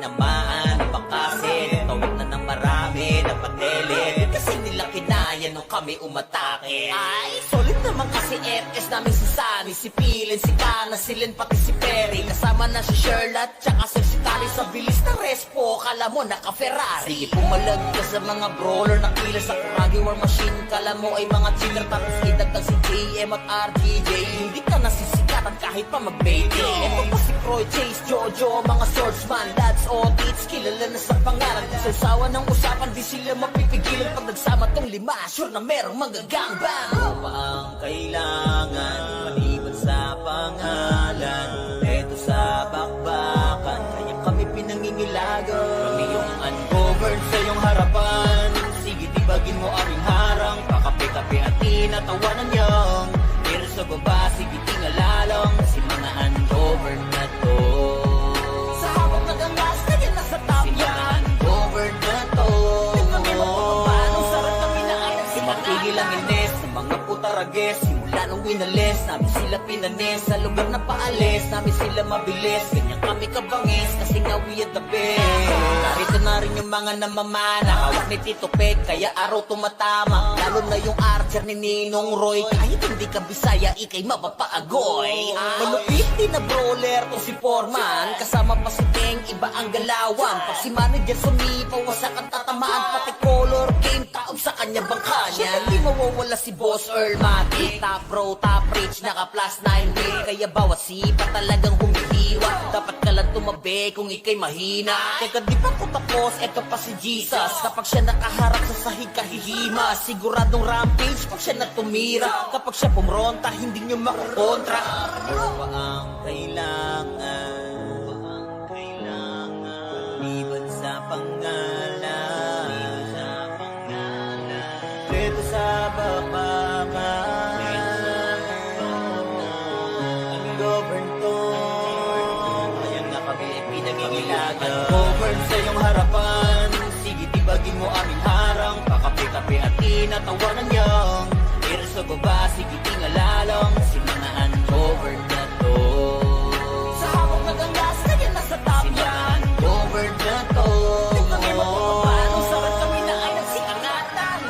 Namaan, bakasin, tawid na ng marami na panelin. Kasi nila kinaya nung kami umatake. Ay, solid naman kasi FS namin si Sunny, si Pilin, si Kana, si Lynn, pati si Perry. Kasama na si Sherlock, tsaka si Tali sa bilis na respo. Kala mo naka-Ferrari. Sige pumalag ka sa mga brawler na kila sa Kuragi War Machine. Kala mo ay mga cheater, tapos idagdag si JM at RGJ. Hindi ka nasisikatan kahit pa mag-baby. Eto pa si Croy, Chase, Jojo, mga swordsman, dads, audits, kilala na sa pangalan. Sa usawa ng usapan, di sila mapipigilan. Pag nagsama tong lima, sure na merong magagangbang. Ano pa ang kailangan, maliban sa pangalan? Eto sa bakbakan, kaya kami pinangingilagan. Kami yung ungoverned sa iyong harapan. Sige, tibagin mo aming harang. Pakape-kape at tinatawanan niyong. Pero sa baba, sige tingalalang. Kasi mga ungoverned na to. Sa hawak na gangas, kaya nasa top yan. Ungoverned na to. Kami magpapapanong sarap kami na ay nagsimapigil ang ines. Sa mga putarages, simula nung winalis. Namin sila pinanis, sa lugar na paalis. Namin sila mabilis, ganyan kami kabangis. Kasi nga we are the best. Narito na rin yung mga namamana. Hawak ni Tito Peg, kaya araw tumatama. Lalo na yung archer ni Ninong Roy. Kahit hindi ka Bisaya, ikay mapapaagoy. Malupit din na brawler to si Foreman. Kasama pa si Teng, iba ang galawan. Pag si manager sumipaw, wasak ang tatamaan. Pati color game, taob sa kanya bangka niya. Hindi mawawala si Boss Earl Mati. Top bro, top rich, naka plus 9 day. Kaya bawat sipa talagang humihiwa. Dapat ka lang tumabi kung ikay mahina. Teka di pa ko tapos, eto pa si Jesus. Kapag siya nakaharap sa sahig kahihima. Siguradong rampage pag siya natumira. Kapag siya pumronta, hindi nyo makakontra. Ano ba ang kailangan? Liban sa pangalan. Dito sa babakan. Ang govern to. Kaya nga kami ay pinangingilagan. Govern sa iyong harapan. Sige, tibagin mo aming harang. Pakape-kape at tinatawanan niyong. Pero sa baba, sige tingalalang. Si mga ungoverned na to. Sa hawak na gangas, kaya nasa top yan. Ungoverned na to. Kami magpapapanong sarap kami na ay nagsikangatan.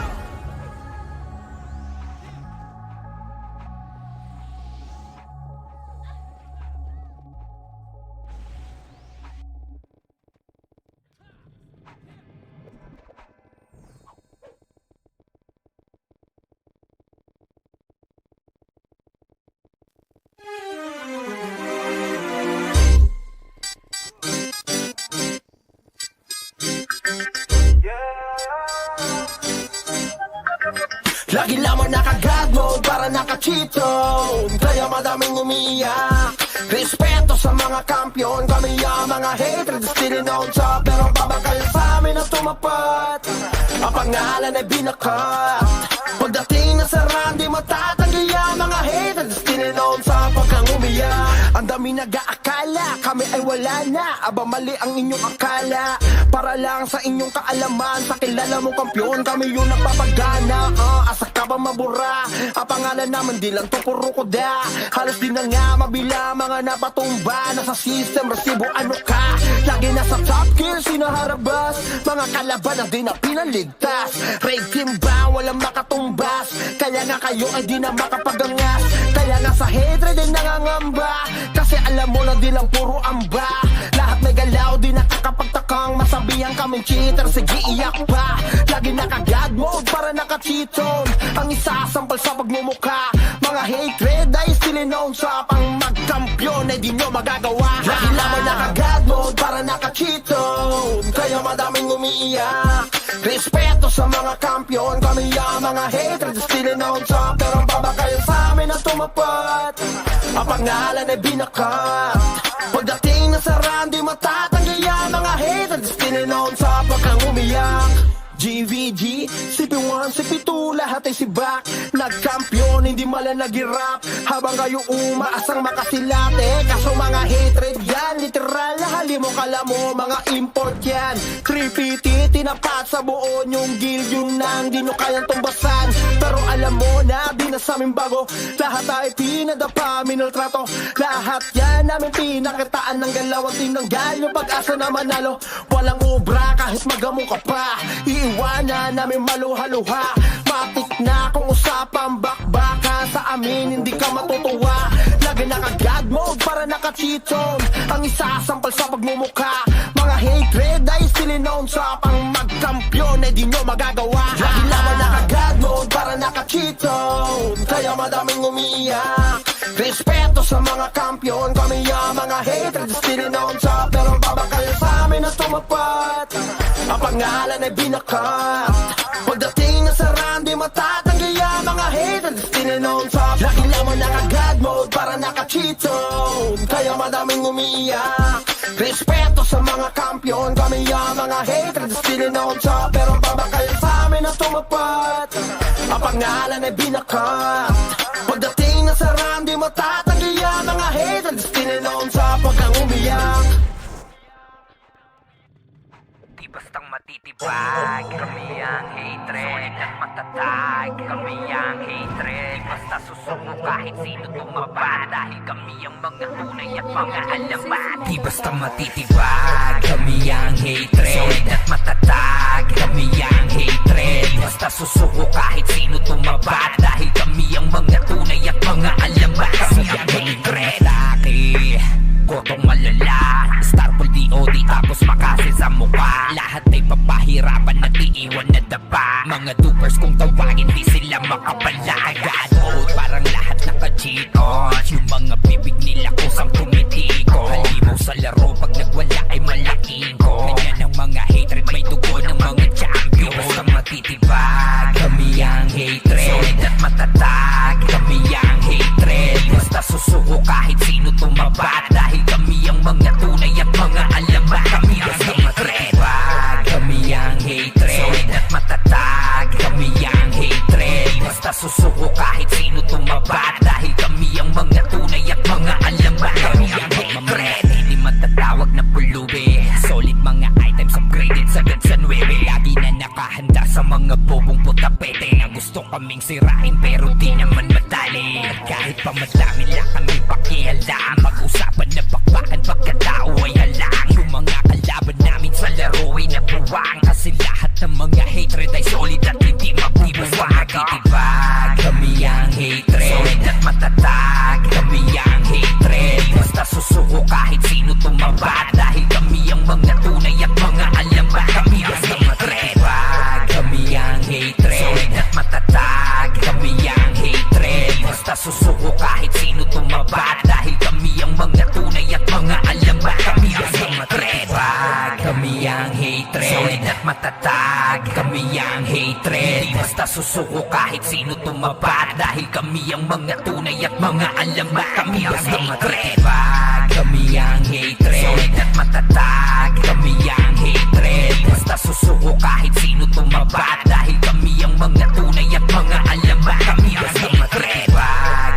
Lagi lamang naka-God mode para naka-cheato. Kaya madaming umiiyak. Respeto sa mga kampiyon. Kami ang mga hatred, still on top. Pero babakal sa amin na tumapat. Ang pangalan ay binakat. Pagdating na sa run, di matatanggi ang mga hatred, still on top. Pag kang umiyak, ang dami nag-aakala kami ay wala na. Aba mali ang inyong akala. Para lang sa inyong kaalaman, sa kilala mong kampiyon, kami yung nagpapagana. Asa ka ba mabura? Ang pangalan naman di lang to puro kuda. Halos di na nga mabila mga napatumba. Nasa system, resibo ano ka? Lagi nasa top gear, sinaharabas. Mga kalaban na di na pinaligtas. Raid team ba? Walang makatumbas. Kaya nga kayo ay di na makapagangas. Kaya nga sa hatred ay nangangamba. Kasi alam mo na di lang puro amba. Lahat may galaw, di nakakapagtakang masabihan kaming cheater, sige iyak pa. Lagi naka-God mode para naka-cheaton. Ang isasampal sa pagmumukha. Mga hatred ay still known sa pang magkampiyon ay di nyo magagawa. Lagi lamang naka-God mode para naka-cheaton. Kaya madaming umiiyak. Respeto sa mga kampiyon. Kami ang mga hatred still known sa. Pero babakal sa amin na tumapat. Ang pangalan ay binakat. Pagdating na sa run, di matatanggi ang mga hatred still known sa. Pag kang umiyak, GVG, CP1, CP2, lahat ay sibak. Nagkampiyon, hindi mala nag-rap. Habang kayo umaasang makasilate. Kaso mga hatred yan, literal na halimo kala mo, mga import yan. 3PT, tinapat sa buo yung guild, yun nang di nyo kayang tumbasan. Pero alam mo na, di na sa amin bago. Lahat ay pinadapa, minaltrato. Lahat yan namin pinakitaan ng galaw at tinanggal yung pag-asa na manalo. Walang obra kahit magamo ka pa. Iiwanan namin maluha-luha. Matik na kung usapang bakbaka. Sa amin hindi ka matutuwa. Lagi naka-God mode para naka-cheat zone. Ang isasampal sa pagmumukha. Mga hatred ay still known sa pang magkampiyon ay di nyo magagawa. Lagi naman naka-God mode para naka-cheat zone. Kaya madaming umiiyak. Respeto sa mga kampiyon. Kami ang mga hatred still known sa. Pero babakayan sa amin na tumapat. Ang pangalan ay binakat. Pagdating na sa run, di matatanggi ang mga hatred still known sa. Lagi naman naka-God mode para naka-cheat zone. Kaya madaming umiiyak. Respeto sa mga kampiyon. Kami ang mga hatred still known sa. Pero babakayan sa amin na tumapat. Ang pangalan ay binakat. Pagdating na sa run, di matatanggi ang mga hatred still known sa. Pag kang umiyak, Di bastang matitibag, kami ang hatred at matatag. Kami ang hatred, basta susuko kahit sino tumaba. Dahil kami ang mga tunay at mga alamat. Di bastang matitibag, kami ang hatred at matatag. Kami ang hatred, basta susuko kahit sino tumaba. Dahil kami ang mga tunay at mga alamat. Kami ang hatred. Kotong malala, Starfall DOD tapos makasin sa mukha. Lahat ay papahirapan at iiwan na daba. Mga dupers kung tawagin di sila makapalagan. Oh, parang lahat naka-cheat on. Yung mga bibig nila kusang tumitiko. Halimaw sa laro pag nagwala ay malaking ko. Ganyan ang mga hatred, may dugo ng mga champion. Basta matitibag, kami ang hatred at matatag. Kami ang hatred, basta susuko kahit sino tumabat. Dahil kami ang mga tunay at mga alamat. Kami ang hatred, kami ang hatred at matatag. Kami ang hatred, basta susuko kahit sino tumabat. Dahil kami ang mga tunay at mga alamat. Kami ang hatred, hindi matatawag na pulubi. Solid mga items upgraded sagad sa 9. Lagi na nakahanda sa mga bobong putapete na gusto kaming sirain pero di naman madali. At kahit pa madami lang kami pakialam, mag-usapan na bakbakan pagkatao ay halang. Yung mga kalaban namin sa laro ay nabuwang. Kasi lahat ng mga hatred ay solid at hindi mabubuwang. Matitibag, kami ang hatred solid at matatag. Kami ang hatred, basta susuko kahit sino tumabat. Dahil kami ang mga tunay at mga alamat. Kami ang hatred, kami ang hatred solid at matatag. Kami ang hatred, basta susuko kahit sino tumabat. Dahil kami ang mga tunay at mga alamat. Kami ang hatred, kami ang hatred solid at matatag. Kami ang hatred, basta susuko kahit sino tumabat. Dahil kami ang mga tunay at mga alamat. Kami ang hatred, kami ang hatred solid at matatag. Kami ang hatred, basta susuko kahit sino tumabat. Dahil kami ang mga tunay at mga alamat. Kami ang hatred,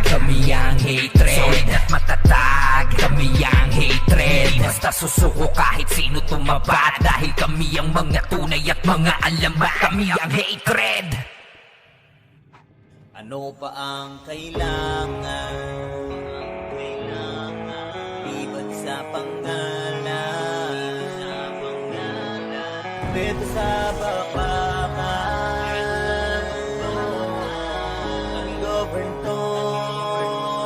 kami ang hatred solid at matatag. Kami ang hatred, basta susuko kahit sino tumabat. Dahil kami ang mga tunay at mga alamat. Kami ang hatred. Ano pa ang kailangan? Ibad sa pangalan, beto sa bakbakan. Ang govern to,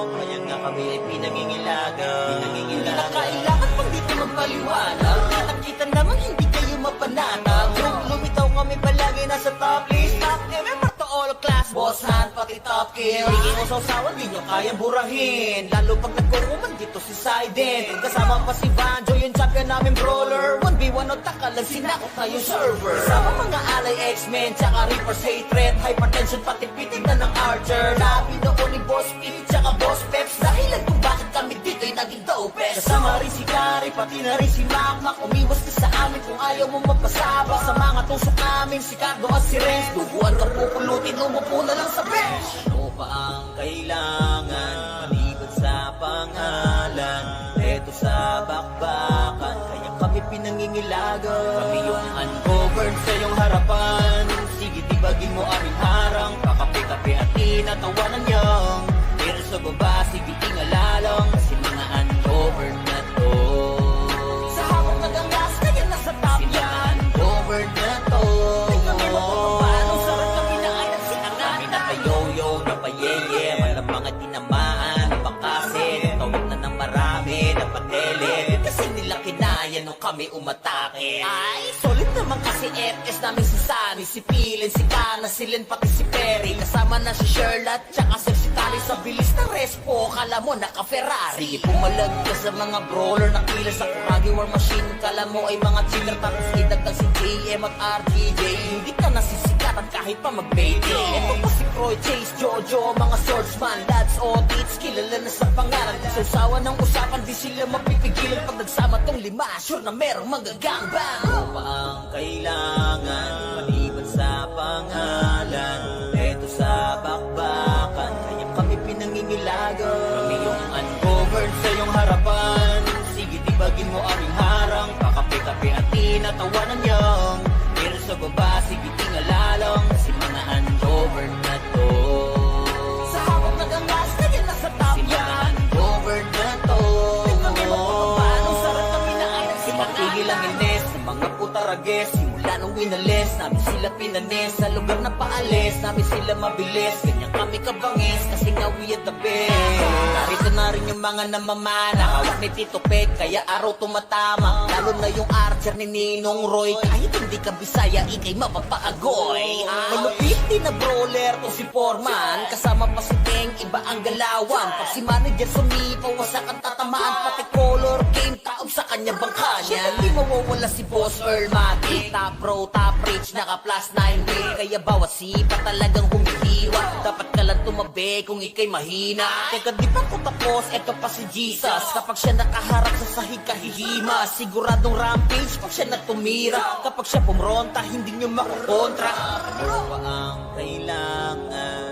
kaya nga kami ay pinangingilagan. Hindi na kailangan pag dito magpaliwanag. Nakita naman hindi kayo mapanatag. Lumitaw kami palagi nasa top list. Top MMR to all class, boss hand pati top kill. Hindi mo sausawan, di nyo kayang burahin. Lalo pag nagkuruman dito si Sidon. Kasama pa si Banjo, yung champion namin brawler. 1v1 o takalag, sinakot na yung server. Kasama mga alay X-Men, tsaka Reaper's hatred. Hypertension pati pitig na ng Archer. Labi noon ni Boss Pete, tsaka Boss Peps. Dahilan kung bakit kami dito'y naging dopest. Kasama rin si Kari, pati na rin si Makmak. Umiwas ka sa amin kung ayaw ayaw mo magpasaba sa mga tusok namin, si Cardo at si Renz. Duguan ka pupulutin, umupo na lang sa bench. Ano pa ang kailangan, maliban sa pangalan? Eto sa bakbakan, kaya kami pinangingilagan. Kami yung ungoverned sa iyong harapan. Sige, tibagin mo aming harang, kakape-kape at tinatawanan niyang. Pero sa baba, sige, tingalalang, kasi mga ungoverned na to. Sa hawak na gangas, kaya nasa top yan. Ungoverned na to. Di kami magpapapano, sarap kami na ay nagsinangatan. Kami napayoyo, napayeye, walang mga tinamaan, napakasin, tawag na ng marami, napatele. Kasi nila kinaya nung kami umatake. Ay, solid naman kasi FS namin si Sunny, si Pilin, si Kana, si Len, pati si Perry. Kasama na si Sherlock, tsaka si Tali sa bilis na respo. Kala mo naka-Ferrari. Sige, pumalag ka sa mga brawler na kila sa Kuragi War Machine. Kala mo ay mga chiller, tapos idagdag si JM at RTJ. Hindi ka nasisikatan kahit pa mag-payday. Ito pa si Croy, Chase, Jojo, mga swordsman, lads, audits, kilala na sa pangalan. Sa usawa ng usapan, di sila mapipigilan. Pag nagsama tong lima, sure na merong magagangbang. Ano pa ang kailangan, maliban sa pangalan? Eto sa bakbakan, kaya kami pinangingilagan. Kami yung ungoverned sa iyong harapan. Sige, tibagin mo aming harang, kakape-kape at tinatawanan niyang. Pero sa baba, sige, tingalalang, kasi mga ungoverned na to. Sa hawak na gangas, kaya nasa top yan. Kasi mga ungoverned na to. Di kami magpapapano, sarap kami na ay nagsinangatan. Matigil ang ines sa mga putarages. Simula nung winalis, namin sila pinanis. Sa lugar na paalis, namin sila mabilis. Ganyan kami kabangis, kasi nga we at the best. Narito na rin yung mga namamana, hawak ni Tito Peg, kaya araw tumatama. Lalo na yung archer ni Ninong Roy. Kahit hindi ka Bisaya, ikay mapapaagoy. Malupit din na brawler to si Foreman. Kasama pa si Teng, iba ang galawan. Pag si manager sumipaw, wasak ang tatamaan. Pati color game, taob sa kanya bangka niya. Di mawawala si Boss Earl Matic. Top pro, top rich, naka plus 9 way. Kaya bawat sipa talagang humihiwa. Dapat ka lang tumabi kung ikay mahina. Teka, di pa ko tapos, eto pa si Jesus. Kapag siya nakaharap sa sahig kahihima, siguradong rampage pag siya nagtumira. Kapag siya pumronta, hindi nyo makukontra. Ano ba ang kailangan?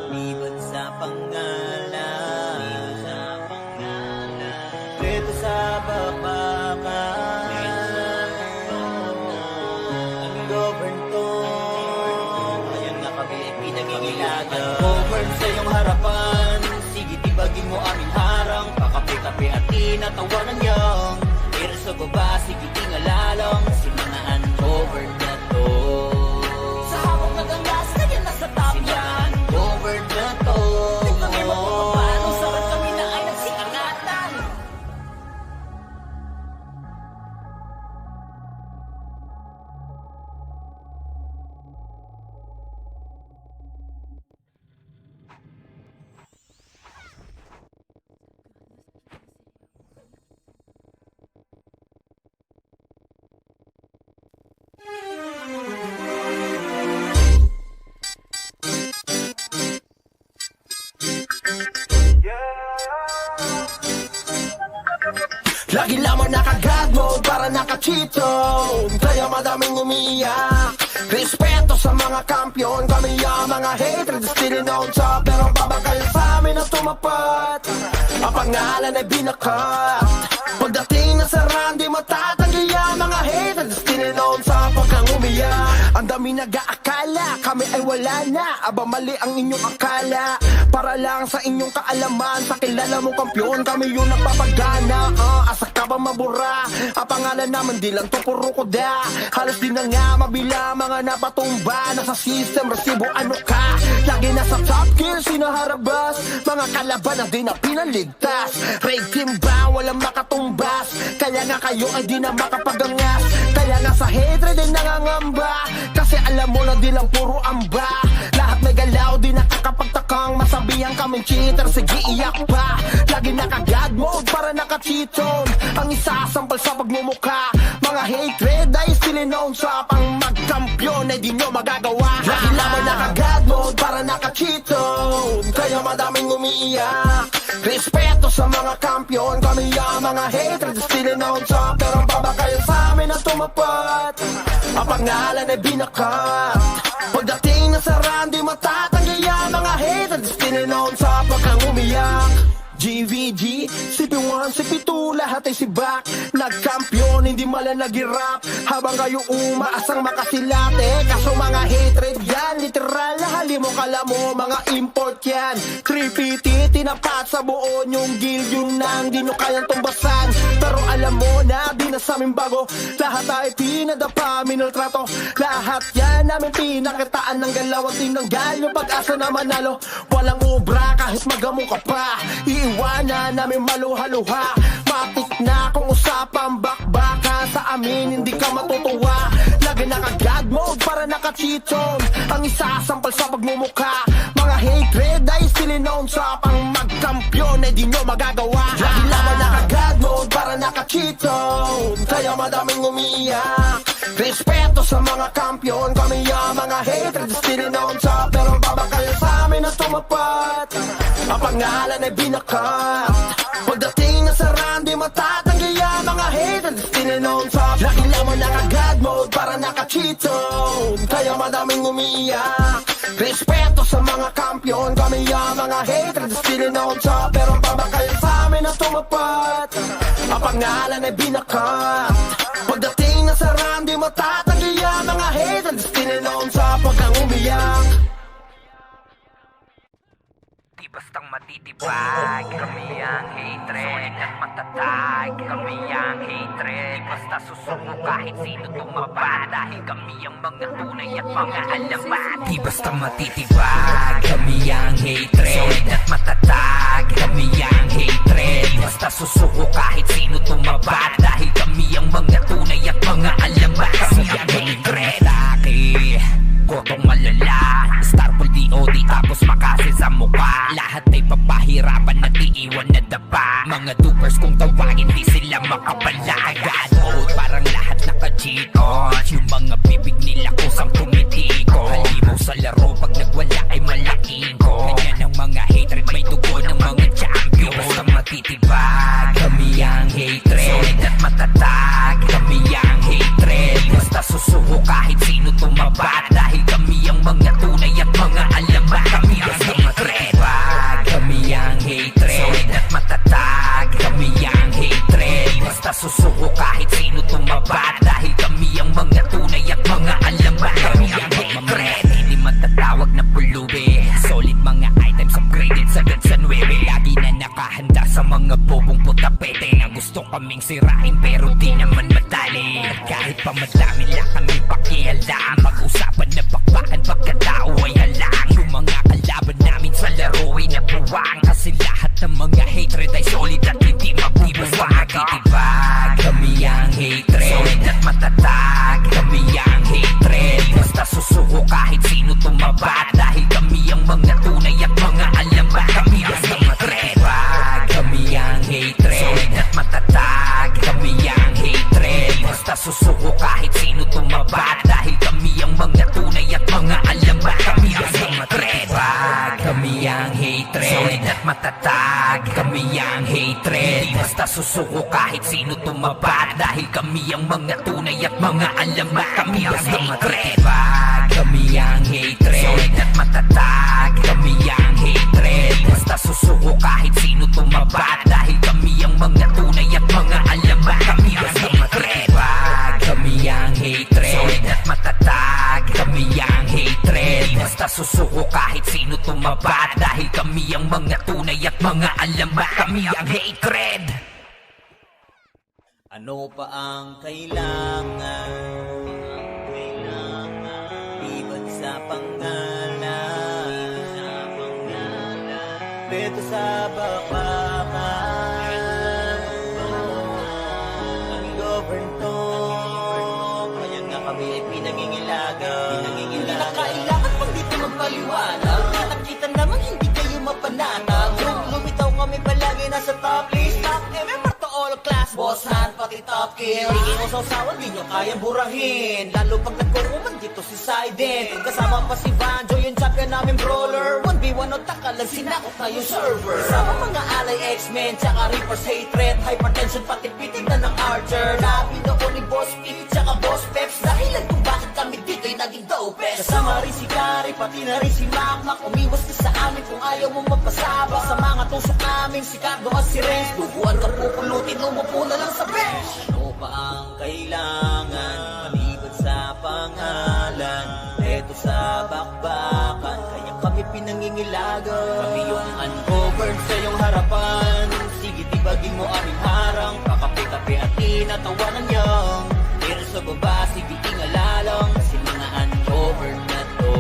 Liban sa pangalan, dito sa bakbakan, ungoverned to. Ngayon nga kami pinangingilagan. Ungoverned sa iyong harapan. Sige, tibagin mo aming harang, kakape-kape at tinatawanan niyang. Pero sa baba, sige, tingalalang, kasi mga ungoverned na to. Sa hawak na gangas, kaya nasa top yan. Ungoverned na to. Di kami magpapapano, sarap kami na ay nagsikangatan. Lagi lamang naka-God mode para naka-cheat zone. Kaya madaming umiiyak. Respeto sa mga kampiyon, kami ang mga hatred, still known top. Pero babakal sa amin na tumapat, ang pangalan ay binakat. Pagdating na sa run, di matatanggi ang mga hatred, still known top. Pag kang umiyak, ang dami nag-aakala kami ay wala na. Aba mali ang inyong akala, para lang sa inyong kaalaman. Sa kilala mong kampiyon, kami yung nagpapagana. Asa ka ba mabura? Ang pangalan naman di lang to puro kuda. Halos di na nga mabila mga napatumba. Nasa system, resibo ano ka? Lagi nasa top kill, sinaharabas. Mga kalaban na di na pinaligtas. Raid team ba? Walang makatumbas. Kaya nga kayo ay di na makapagangas. Kaya nga sa hatred ay nangangamba. Kasi alam mo na di lang puro amba. Lahat may galaw, di nakakapagtakang masabihan kaming cheater, sige iyak pa. Lagi naka-God mode para naka-cheat zone. Ang isasampal sa pagmumukha. Mga hatred ay still known sa pang magkampiyon ay di nyo magagawa. Lagi lamang naka-God mode para naka-cheat zone. Kaya madaming umiiyak. Respeto sa mga kampiyon, kami ang mga hatred still known sa pero baba kayo sa amin na tumapat. Ang pangalan ay binakat. Pagdating na sa run, di matatanggi ang mga haters. Tininoon sa pagkang umiyak. GVG, CP1, CP2, lahat ay sibak. Nagkampiyon, hindi malang nag-rap. Habang kayo umaasang makasilate. Kaso mga hatred yan, literal na halimo kala mo. Mga import yan, 3PT, tinapat sa buo yung guild. Yung nang di nyo kayang tumbasan. Pero alam mo na, di na sa amin bago. Lahat ay pinadapa, minaltrato. Lahat yan namin pinakitaan ng galawang tinanggal. Yung pag-asa na manalo, walang ubra kahit magamo ka pa. Iiwanan namin maluha-luha. Matik na kung usapang bakbaka. Sa amin hindi ka matutuwa. Lagi naka-god mode para naka-cheat zone. Ang isasampal sa pagmumukha. Mga hatred ay sininoon sa pang magkampiyon ay di nyo magagawa. Lagi naman naka-god mode para naka-cheat zone. Kaya madaming umiiyak. Respeto sa mga kampiyon. Kami ang mga hatred sininoon sa pero baba kayo sa amin na tumapat. Ang pangalan ay binakat. Pagdating na sa run, di matatanggi ang mga haters. Tininoon sa lagi naman naka-god mode para naka-cheat zone. Kaya madaming umiiyak. Respeto sa mga kampiyon. Kami ang mga haters. Tininoon sa pero baba kayo sa amin na tumapat. Ang pangalan ay binakat. Pagdating na sa run, di matatanggi ang mga haters. Tininoon sa pagkang umiyak. Di bastang matitibag, kami ang hatred at matatag. Kami ang hatred, di basta susuko kahit sino tumapat. Dahil kami ang mga tunay at mga alamat. Di basta matitibag, kami ang hatred at matatag. Kami ang hatred, di basta susuko kahit sino tumapat. Dahil kami ang mga tunay at mga alamat. Kami ang hatred. Kotong malala, Starpool DOD tapos makasil sa mukha. Lahat ay papahirapan at iiwan na dapa. Mga dupers kung tawagin di sila makapalagan. Mode parang lahat naka-cheat on. Yung mga bibig nila kusang tumitiko. Halimaw sa laro pag nagwala ay malaking ko. Ganyan ang mga hatred, may dugo ng mga champion. Basta matitibag, kami ang hatred solid at matatag. Kami ang hatred, basta susuko kahit sino tumapat. Dahil kami ang mga tunay at mga alamat. Kami ang hatred, kami ang hatred solid at matatag. Kami ang hatred, basta susuko kahit sino tumapat. Dahil kami ang mga tunay at mga alamat. Kami ang hatred, hindi matatawag na pulubi. Solid mga items upgraded sagad sa 9. Lagi na nakahanda sa mga bobong putapete na gusto kaming sirain pero di naman madali. At kahit pa madami lang kami pakialam. Mag-usapan na bakbakan pagkatao ay halang. Yung mga kalaban namin sa laro ay nabuwang. Kasi lahat ng mga hatred ay solid at hindi mabubuwang. Matitibag, kami ang hatred solid at matatag. Kami ang hatred, basta susuko kahit sino tumapat. Dahil kami ang mga tunay at mga alamat. Kami ang hatred, kami ang hatred solid at matatag. Kami ang hatred, basta susuko kahit sino tumapat. Dahil kami ang mga tunay at mga alamat. Kami ang hatred, kami ang hatred solid at matatag. Kami ang hatred, basta susuko kahit sino tumapat. Dahil kami ang mga tunay at mga alamat. Kami ang hatred, kami ang hatred solid at matatag. Kami ang hatred, basta susuko kahit sino tumapat. Dahil kami ang mga tunay at mga alamat. Kami ang hatred, kami ang hatred solid at matatag. Kami ang hatred, basta susuko kahit sino tumapat. Dahil kami ang mga tunay at mga alamat. Kami ang hatred. Ano pa ang kailangan? Iwan sa pangalan. Dito sa bakbakan. Ang govern to. Kaya nga kami ay pinangingilagan. Hindi na kailangan pang dito magpaliwanag. Nakita naman hindi kayo mapanatag. Lumitaw kami palagi nasa top list. Top MMR to all class. Boss hand pati top kill. Hindi mo sausawan, di nyo kayang burahin. Lalo pag nagkukuman dito si Sident. Kasama pa si Banjo, yung champion namin brawler. 1v1 o takalang sinakot na yung server. Kasama mga alay X-Men, tsaka Reaper's hatred. Hypertension pati pitig na ng Archer. Labi noon Kasama rin si Gary, pati na rin si Makmak. Umiwas ka sa amin kung ayaw mo magpasabak. Sa mga tusok namin, si Cardo at si Renz. Duguan ka pupulutin, umupo na lang sa bench. Ano pa ang kailangan, maliban sa pangalan? Eto sa bakbakan, kaya kami pinangingilagan. Kami yung ungoverned sa iyong harapan. Sige, tibagin mo aming harang. Kakape-kape at tinatawanan niyang. Pero sa baba, sige, ingalalang. Kasi mga ungoverned na to.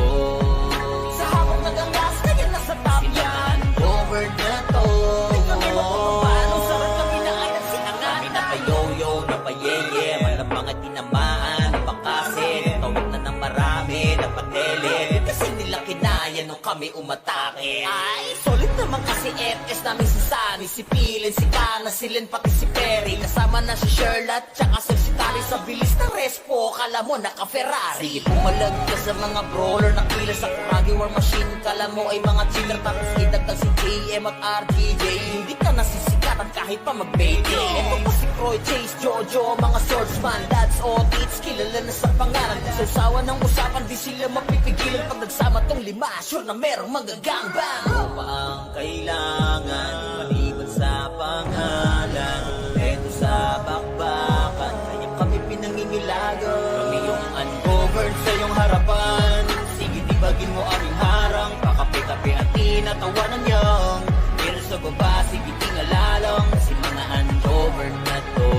Sa habang nagangas, kaya nasa top yan. Ungoverned na to. Di kami magpapapano, sarap kami na ay nagsinangan. Kami napayoyo, napayeye, walang mga tinamaan. Napakasin, tawag na ng marami, napatele. Kasi nila kinaya nung kami umatake. Ay, solid naman kasi FS namin si Sunny, si Pilin, si Kana, si Len, pati si Perry. Kasama na si Sherlock, tsaka si Tari. Sa bilis ng respo, kala mo naka-Ferrari. Sige, pumalag ka sa mga brawler, nakila sa Kuragi War Machine. Kala mo ay mga cheater, tapos idagdag si JM at RGJ. Hindi ka nasisikatan kahit pa mag-baby. Ito pa si Croy, Chase, Jojo, mga swordsman, dads o tits, kilala na sa pangalan. Sausawan ng usapan, di sila mapipigilan. Pag nagsama tong lima, sure na merong magagangbang. Ano pa ang kailangan, maliban sa pangalan? Eto sa bakbakan, kaya kami pinangingilagan. Kami yung ungoverned sa iyong harapan. Sige, tibagin mo aming harang. Kakape-kape at tinatawanan niyang. Pero sa baba, sige, tingalalang. Kasi mga ungoverned na to.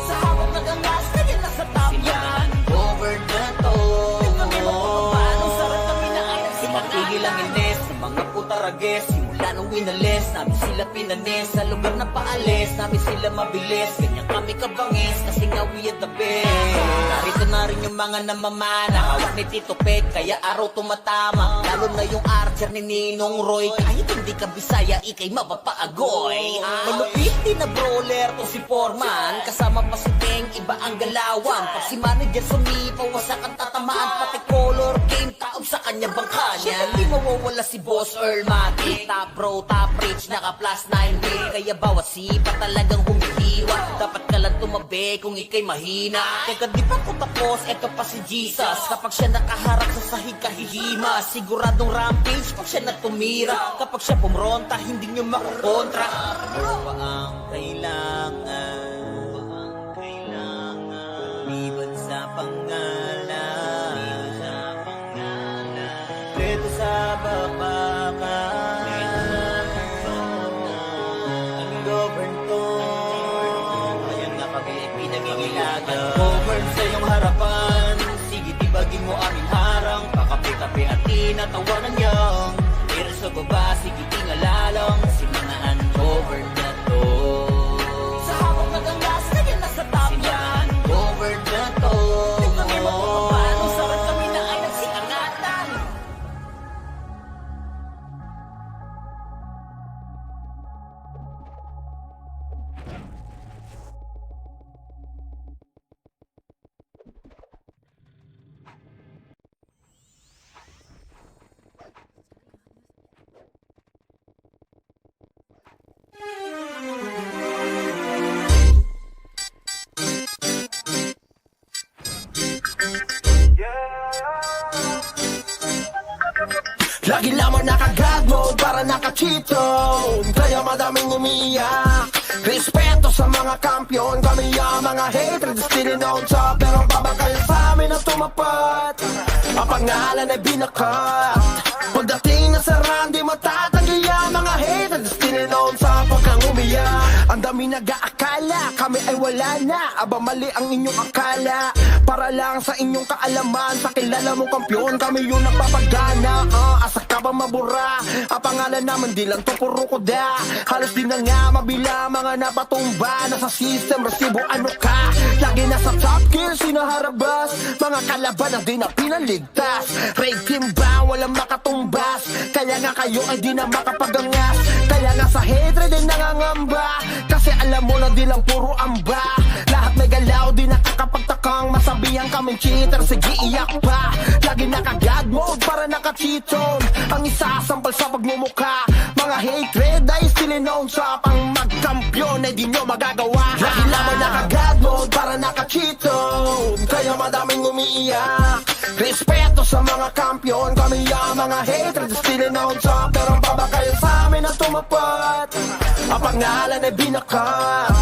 Sa habang nagangas, kaya nasa top yan. Ungoverned na to. Di kami magpapapano, sarap kami na ay nagsinangan. Mapigil ang ines sa mga putarages. Simula nung winalis, namin sila pinanes. Sa lugar na paalis, namin sila mabilis. Ganyan kami kabangis, kasi nga we are the best. Narito na rin yung mga namamana, hawak ni Tito Peg, kaya araw tumatama. Lalo na yung archer ni Ninong Roy. Kahit hindi ka Bisaya, ikay mapapaagoy. Malupit din na brawler to si Foreman. Kasama pa si Teng, iba ang galawan. Pag si manager sumipaw, wasak ang tatamaan. Pati color game, taob sa kanya bangka niya. Hindi mawawala si Boss Earl Matic. Top pro, top rich, naka plus 9 day. Kaya bawat sipa talagang humihiwa. Dapat ka lang tumabi kung ikay mahina. Teka, di pa ko tapos, eto pa si Jesus. Kapag siya nakaharap sa sahig kahihima, siguradong rampage pag siya natumira. Kapag siya pumronta, hindi nyo makukontra. Ano pa ang kailangan? Liban sa pangalan. Dito sa babakan. Ungoverned to. Ayan nga kami ay pinangingilagan. Ungoverned sa iyong harapan. Sige, tibagin mo aming harang. Kakape-kape at tinatawanan niyang. Pero sa baba, sige, tingalalang. Si mga ungoverned na to. Sa habang nagangas, kaya nasa top yan. Ungoverned na to. Di kami magpapapano, sarap kami na ay nagsikangatan. Lagi lamang naka-God mode para naka-cheat zone. Kaya madaming umiiyak. Respeto sa mga kampiyon. Kami ang mga hatred, still on top. Pero babakal sa amin na tumapat. Ang pangalan ay binakat. Pagdating na sa run, di matatanggi ang mga hatred, still on top. Pag kang umiyak, ang dami nag-aakala kami ay wala na. Aba mali ang inyong akala. Para lang sa inyong kaalaman, sa kilala mong kampiyon, kami yung nagpapagana. Asa ka ba mabura? Ang pangalan naman di lang to puro kuda. Halos di na nga mabila mga napatumba. Nasa system, resibo ano ka? Lagi nasa top kill, sinaharabas. Mga kalaban ang di na pinaligtas. Raid team ba? Walang makatumbas. Kaya nga kayo ay di na makapagangas. Kaya nga sa hatred ay nangangamba. Kasi alam mo na di lang puro amba. Lahat may galaw, di nakakapagtakang masabihan kaming cheater, sige iyak pa. Lagi naka-God mode para naka-cheat zone. Ang isasampal sa pagmumukha. Mga hatred ay still known sa pang magkampiyon ay di nyo magagawa. Lagi lamang naka-God mode para naka-cheat zone. Kaya madaming umiiyak. Respeto mga kampiyon, kami ang mga hatred, still on top. Pero ang babakayan sa amin ang tumapat, ang pangalan ay binakat.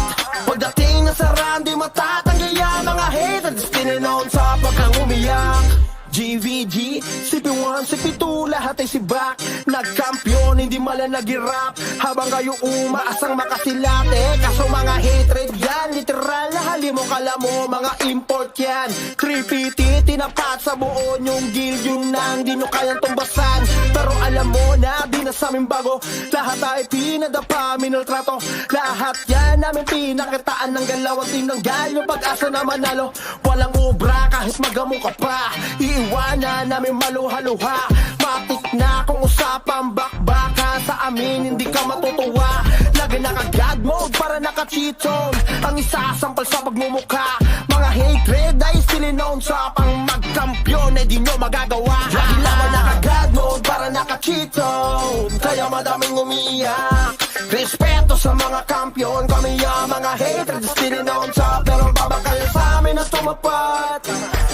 Pagdating na sa run, di matatanggi ang mga hatred, still on top. Wag kang umiyak. GVG, CP1, CP2, lahat ay sibak. Nagkampiyon, hindi malang nag-rap. Habang kayo umaasang makasilate. Kaso mga hatred yan, literal na halimo kala mo, mga import yan. 350, tinapat sa buo yung guild, yung nang di nyo kayang tumbasan. Pero alam mo na, di na sa amin bago. Lahat ay pinadapa, minultrato. Lahat yan namin pinakitaan ng galawang tinanggal yung pag-asa na manalo. Walang obra kahit magamo ka pa, iiwanan namin maluha-luha. Matik na kung usapang bakbaka, sa amin hindi ka matutuwa. Lagi naka-God mode para naka-cheat zone, ang isasampal sa pagmumukha. Mga hatred ay still known sa pang magkampiyon, eh di nyo magagawa. Lagi naman naka-God mode para naka-cheat zone, kaya madaming umiiyak. Respeto sa mga kampiyon, kami ang mga hatred, still known sa. Pero ang babakal sa amin ang tumapat,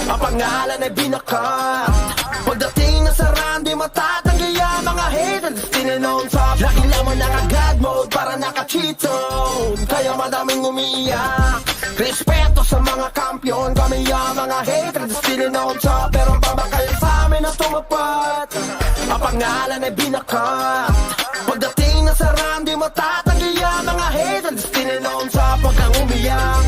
ang pangalan ay binakat. Pagdating na sa run, di matatanggi ang mga hatred, still known sa. Lagi naman naka-God mode para naka-cheat zone, kaya madaming umiiyak. Respeto sa mga kampiyon, kami ang mga hatred, still known sa. Pero ang babakal sa amin ang tumapat, ang pangalan ay binakat. Pagdating na sa run, di matatanggi ang mga hatred, still known sa. Wag kang umiyak.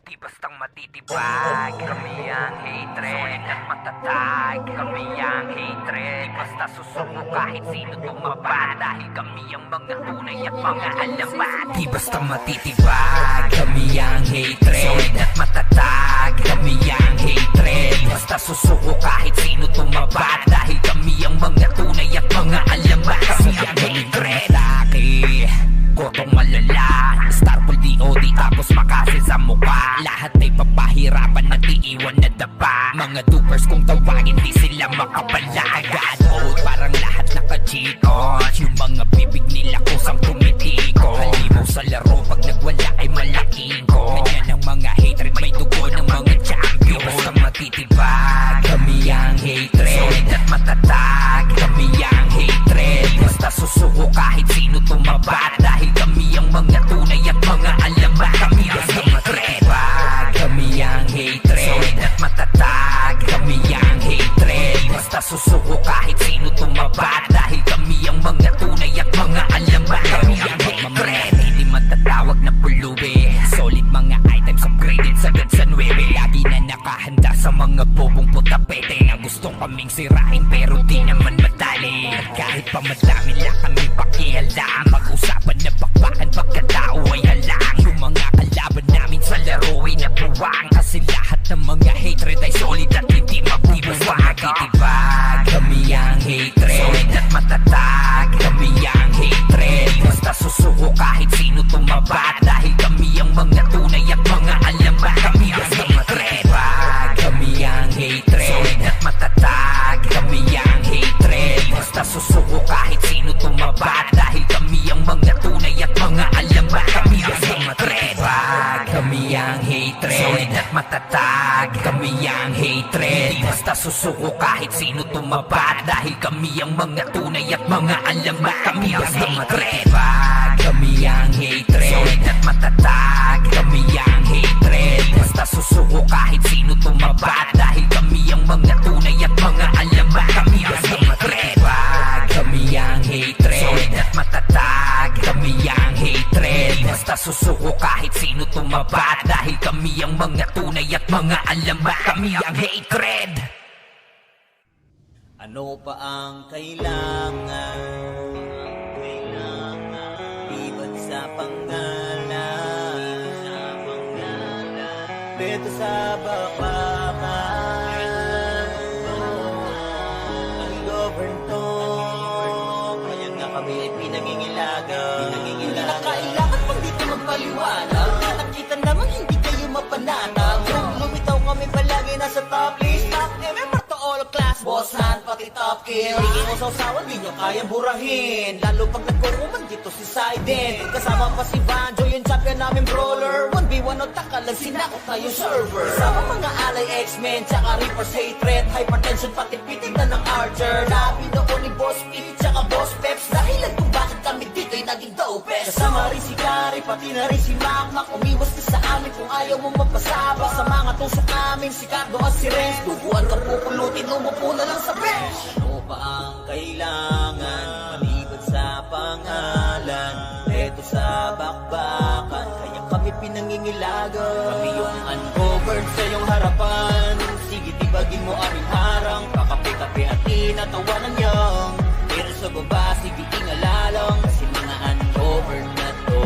Di bastang matitibag, kami ang hatred at matatag. Kami ang hatred, di basta susuko kahit sino tumapat. Dahil kami ang mga tunay at mga alamat. Di basta matitibag, kami ang hatred at matatag. Kami ang hatred, di basta susuko kahit sino tumapat. Dahil kami ang mga tunay at mga alamat. Kami ang hatred. Laki, gotong malala, Starfall DOD tapos makasil sa mukha. Lahat ay papahirapan at iiwan na dapa. Mga dupers kung tawagin di sila makapala. God mode parang lahat naka-cheat on. Yung mga bibig nila kusang tumitiko. Halimaw sa laro pag nagwala ay malaking ko. Ganyan ang mga hatred, may dugo ng mga champion. Basta matitibag, kami ang hatred solid at matatag. Kami ang hatred, basta susuko kahit sino tumabat. Dahil kami ang mga tunay at mga alamat. Kami ang hatred, kami ang hatred solid at matatag. Kami ang hatred, basta susuko kahit sino tumabat. Dahil kami ang mga tunay at mga alamat. Kami ang hatred, hindi matatawag na pulubi. Solid mga items upgraded sagad sa 9. Lagi na nakahanda sa mga bobong putapete na gustong kaming sirain pero di naman madali. At kahit pa madami lang kami pakialam, mag-usapan na bakbakan pagkatao ay halang. Yung mga kalaban namin sa laro ay nabuwang, kasi lahat ng mga hatred ay solid at hindi mabubuwang. Matitibag, kami ang hatred solid at matatag. Kami ang hatred, basta susuko kahit sino tumabat. Dahil kami ang mga tunay at mga alamat. Kami ang hatred, kami ang hatred solid at matatag. Kami ang hatred, basta susuko kahit sino tumabat. Dahil kami ang mga tunay at mga alamat. Kami ang hatred, kami ang hatred solid at matatag. Kami ang hatred, basta susuko kahit sino tumabat. Dahil kami ang mga tunay at mga alamat. Kami ang hatred, kami ang hatred solid at matatag. Kami ang hatred, basta susuko kahit sino tumabat. Dahil kami ang mga tunay at mga alamat. Kami ang hatred, kami ang hatred solid at matatag. Kami ang hatred, basta susuko kahit sino tumabat. Dahil kami ang mga tunay at mga alamat. Kami ang hatred. Ano pa ang kailangan? Iwan sa pangalan, dito sa bakbakan. Ang govern to, kaya nga kami ay pinangingilagan. Hindi na kailangan pang dito magpaliwanag. Nakita naman hindi kayo mapanatag. Lumitaw kami palagi nasa top list. Top MMR to all class, boss hand pati top kill. Hindi mo sausawan, di nyo kayang burahin. Lalo pag nagkukuman dito si Saiden. Kasama pa si Banjo, yung champion namin brawler. 1v1 o taka ka lang sinakot na yung server. Sama mga alay X-Men, tsaka Reaper's hatred, hypertension pati pitik na ng Archer. Nabi noon ni Boss P, tsaka Boss Peps, dahilan kung bakit kami dito'y naging dopest. Kasama rin si Gary, pati na rin si Mac. Umiwas ka sa amin kung ayaw mo magpasabak. Sa mga tusok namin, si Cardo at si Renz. Duguan ka pupulutin, umupo na lang sa bench. Ano pa ang kailangan, maliban sa pangalan? Eto sa bakbakan, kaya kami pinangingilagan. Kami yung uncovered sa iyong harapan. Sige tibagin mo aming harang, kakape-kape at tinatawanan niyang. Pero sa baba, sige ingalalang, kasi mga uncovered na to.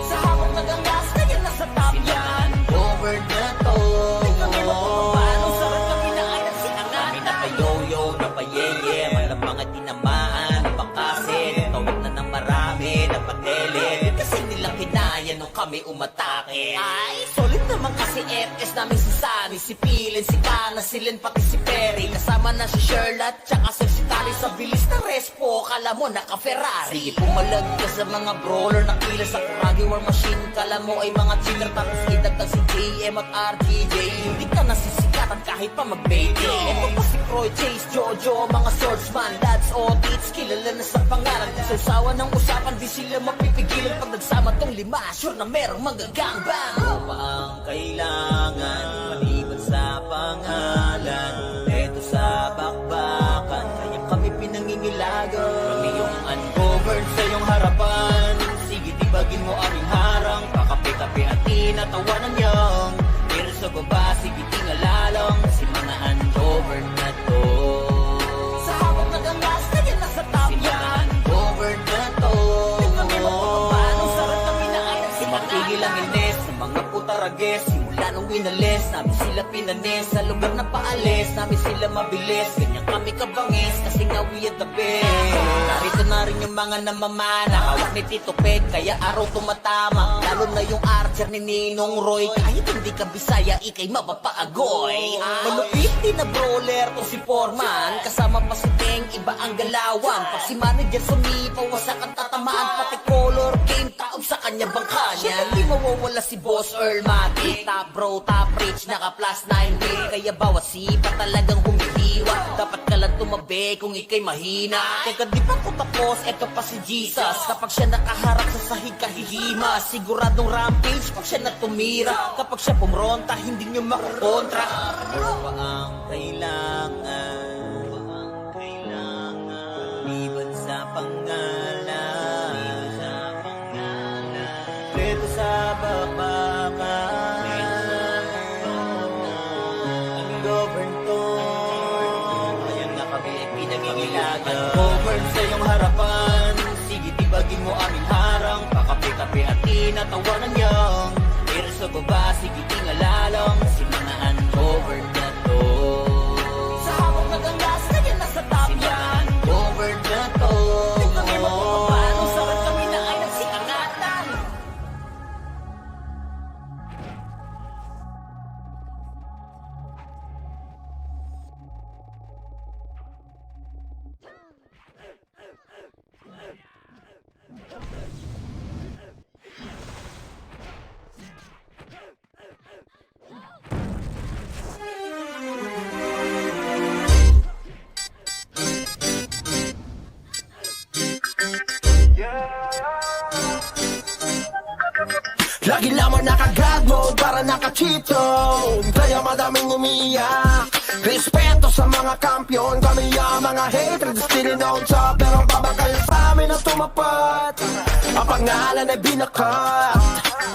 Sa habang nagangas, kaya nasa top yan. Uncovered na to. Di kami magpapapano, sarap kami na ay nagsinangan. Kami napayoyo, napayeye, walang mga tinamaan, napakasin, tawid na ng marami, napatelit. Kasi nila kinaya nung kami umatake. Ay, solid naman kasi FS namin si Sunny, si Pilin, si Kana, si Len, pati si Perry. Kasama na si Sherlock, tsaka si Tali. Sa bilis na respo, kala mo naka-Ferrari. Sige pumalag ka sa mga brawler na kila sa Kuragi War Machine. Kala mo ay mga cheater, tapos idagdag si JM at RGJ. Hindi ka nasisikatan kahit pa mag-baby. Ito pa si Croy, Chase, Jojo, mga swordsman, dads, audits, kilala na sa pangalan. Sa usawa ng usapan, di sila mapipigilan. Pag nagsama tong lima, sure na merong magagangbang. Ano pa ang kailangan, maliban sa pangalan? Eto sa bakbakan, kaya kami pinangingilagan. Kami yung uncovered sa iyong harapan. Sige tibagin mo aming harang, kakape-kape at tinatawanan niyang. Pero sa baba, sige tingalalang, kasi mga uncovered na to. Sa habang nagangas, kaya nasa top yan. Uncovered na to. Di kami magpapapano, sarap kami na ay nagsinangan. Matigil ang ines ng mga putarages. Simula nung winalis, namin sila pinanis. Sa lugar na paalis, namin sila mabilis. Ganyan kami kabangis, kasi nga we at the best. Narito na rin yung mga namamana, hawak ni Tito Peg, kaya araw tumatama. Lalo na yung Archer ni Ninong Roy. Kahit hindi ka Bisaya, ikay mapapaagoy. Malupit din na brawler to si Foreman. Kasama pa si Teng, iba ang galawan. Pag si manager sumipaw, wasak ang tatamaan. Pati color game, taob sa kanya bangka niya. Hindi mawawala si Boss Earl Matic. Top bro, top rich, naka plus 9 day. Kaya bawat sipa talagang humihiwa. Dapat ka lang tumabi kung ikay mahina. Teka di pa ko tapos, eto pa si Jesus. Kapag siya nakaharap sa sahig kahihima. Siguradong rampage pag siya na tumira. Kapag siya pumronta, hindi nyo makukontra. Ano pa ang kailangan? Liban sa pangalan. Preto sa babakan. Ang govern to. Ayan na kami ay pinangingilagan. Uncovered sa iyong harapan. Sige tibagin mo aming harang, kakape-kape at tinatawanan niyang. Pero sa baba, sige tingalalang, kasi mga uncovered na to. Sa habang nagangas, kaya nasa top yan. Uncovered na to. Di kami magpapapano, sarap kami na ay nagsikangatan. Lagi lamang naka-God mode para naka-cheat zone. Kaya madaming umiiyak. Respeto sa mga kampiyon. Kami ang mga hatred, still on top. Pero babakal sa amin ang tumapat. Ang pangalan ay binakat.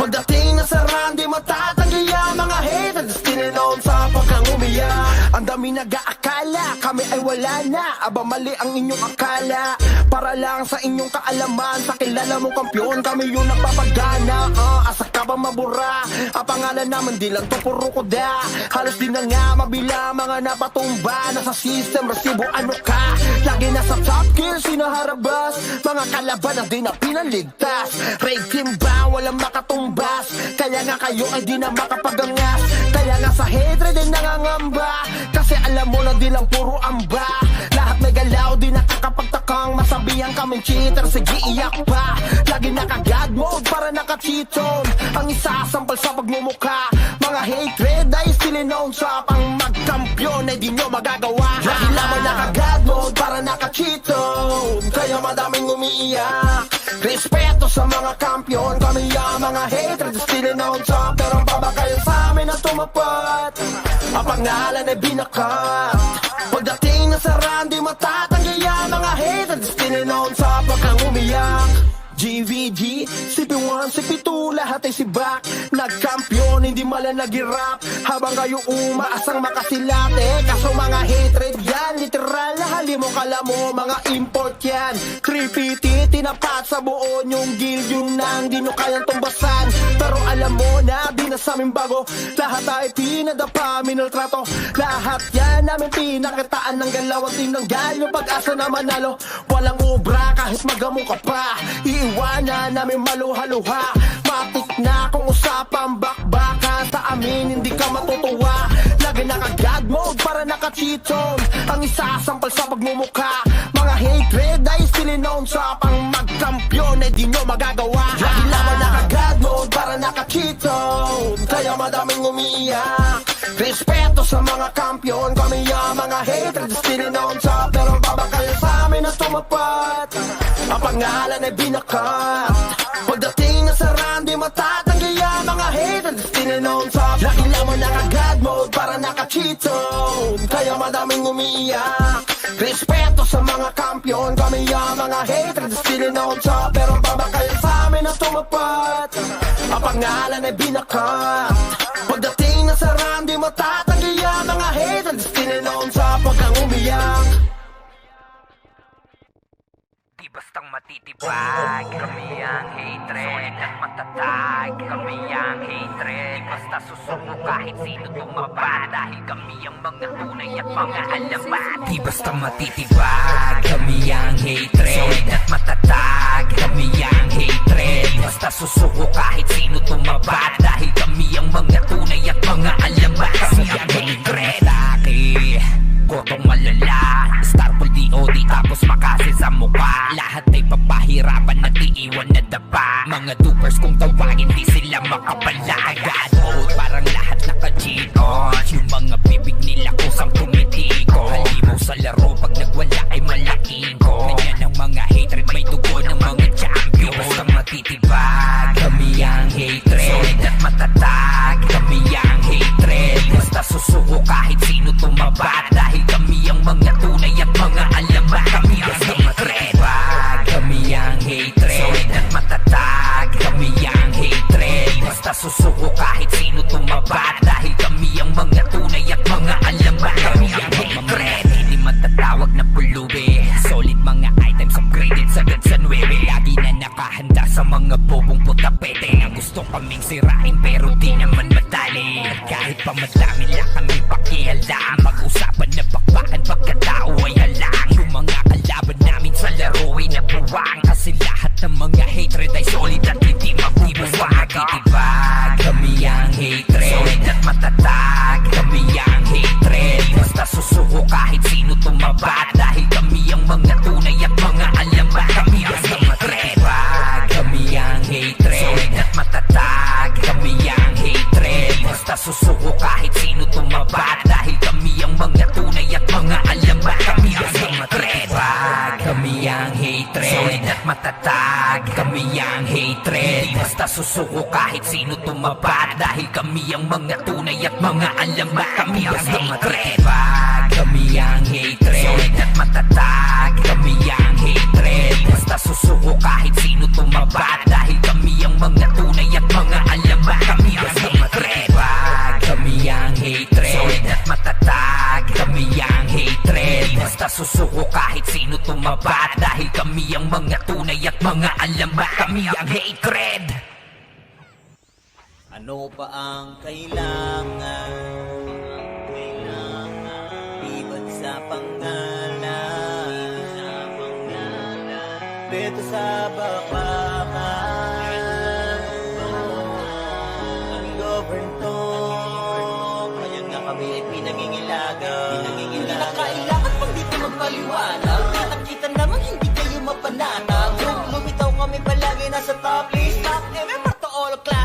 Pagdating na sa run, di matatanggi ang mga hatred, still on top. Pag kang umiyak, ang dami nag-aakala kami ay wala na. Aba mali ang inyong akala. Para lang sa inyong kaalaman, sa kilala mo kampiyon, kami yung nagpapagana. Asa ka ba mabura? Ang pangalan naman di lang to puro koda. Halos di na nga mabila mga napatumba. Nasa system, resibo ano ka? Lagi nasa top kill, sinaharabas. Mga kalaban ang di na pinaligtas. Raid team ba? Walang makatumbas. Kaya nga kayo ay di na makapagangas. Kaya nga sa hatred ay nangangamba. Kasi alam mo na di lang puro amba. Lahat may galaw, di nakakapagtakang masabihan ka kaming cheater, sige iyak pa. Lagi naka-God mode para naka-cheat zone. Ang isasampal sa pagmumukha, mga hatred ay still known sa pang magkampiyon ay di nyo magagawa. Lagi naman naka-God mode para naka-cheat zone, kaya madaming umiiyak. Respeto sa mga kampiyon, kami ang mga hatred still known sa pero ang babakayan sa amin na tumapat. Ang pangalan ay binakat. Pagdating na sa run, di matatanggi ang mga hatred still known sa pagkang umiyak. GVG, CP1, CP2, lahat ay sibak. Nagkampiyon, hindi mala nag-rap. Habang kayo umaasang makasilate. Kaso mga hatred yan, literal na hali mo kala mo, mga import yan. 350, tinapat sa buo yung guild, yung nang di nyo kayang tumbasan. Pero alam mo na, di na sa amin bago. Lahat ay pinadapa, minultrato. Lahat yan namin pinakitaan ng galawang tinanggal yung pag-asa na manalo. Walang obra kahit magamu ka pa. Iiwanan namin maluha-luha. Matik na kung usapang bakbakan. Sa amin hindi ka matutuwa. Lagi naka-God mode para naka-cheat zone. Ang isasampal sa pagmumukha, mga hatred ay still known sa pang magkampiyon ay di nyo magagawa. Lagi naman naka-God mode para naka-cheat zone, kaya madaming umiiyak. Respeto sa mga kampiyon, kami ang mga hatred still known sa pero babakayan sa amin na tumapat. Ang pangalan ay binakat. Pagdating na sa run, di matatanggi ang mga hatred still known sa lagi naman naka-God mode para naka-cheat zone, kaya madaming umiiyak. Respeto sa mga kampiyon, kami ang mga hatred still known sa pero babakayan sa amin na tumapat. Ang pangalan ay binakat. Pagdating na sa run, di matatanggi ang mga hatred still known sa pagkang umiyak. Di bastang matitibag, kami ang hatred. Solid at matatag, kami ang hatred. Di basta susuko kahit sino tumapat. Dahil kami ang mga tunay at mga alamat. Di basta matitibag, kami ang hatred. Solid at matatag, kami ang hatred. Di basta susuko kahit sino tumapat. Dahil kami ang mga tunay at mga alamat. Kami ang hatred. Kotong malala, Starfall DOD tapos makasin sa mukha. Lahat ay papahirapan at iiwan na dapa. Mga dupers kung tawagin di sila makapalagan. Oh, parang lahat naka-cheat on. Yung mga bibig nila kusang tumitiko. Halimaw sa laro pag nagwala ay malaking ko. Ganyan ang mga hatred, may dugo ng mga champion. Basta matitibag, kami ang hatred. Solid at matatag, kami ang hatred. Basta susuko kahit sino tumabat. Dahil kami ang mga tunay at mga alamat. Kami ang hatred. Kami ang hatred. Solid at matatag, kami ang hatred. Basta susuko kahit sino tumabat. Dahil kami ang mga tunay at mga alamat. Kami ang hatred. Hindi matatawag na pulubi. Solid mga items upgraded sagad sa 9. Lagi na nakahanda sa mga bobong putapete na gusto kaming sirain pero di naman madali. Kahit pa madami lang kami pakialam. Mag-usapan na bakbakan pagkatao ay halang. Yung mga kalaban namin sa laro ay nabuwang. Kasi lahat ng mga hatred ay solid at hindi mabubuwang. Matitibag, kami ang hatred. Solid at matatag, kami ang hatred. Basta susuko kahit sino tumabat. Dahil kami ang mga tunay at mga alamat. Kami ang hatred. Kami ang hatred. Solid at matatag, kami ang hatred. Basta susuko kahit sino tumabat. Dahil kami ang mga tunay at mga alamat. Kami ang hatred. Kami ang hatred. Solid at matatag, kami ang hatred. Di basta susuko kahit sino tumabat. Dahil kami ang mga tunay at mga alamat. Kami ang hatred. Kami ang hatred. Solid at matatag, kami ang hatred. Basta susuko kahit sino tumabat. Dahil kami ang mga tunay at mga alamat. Kami ang hatred. Kami ang hatred. Solid at matatag, kami ang hatred. Basta susuko kahit sino tumabat. Dahil kami ang mga tunay at mga alamat. Kami ang hatred. Ano pa ang kailangan? Iwan sa pangalan. Beto sa bakbakan. Ang govern to. Kaya nga kami ay pinangingilagan. Hindi na kailangan pang dito magpaliwanag. Nakita naman hindi kayo mapanalo.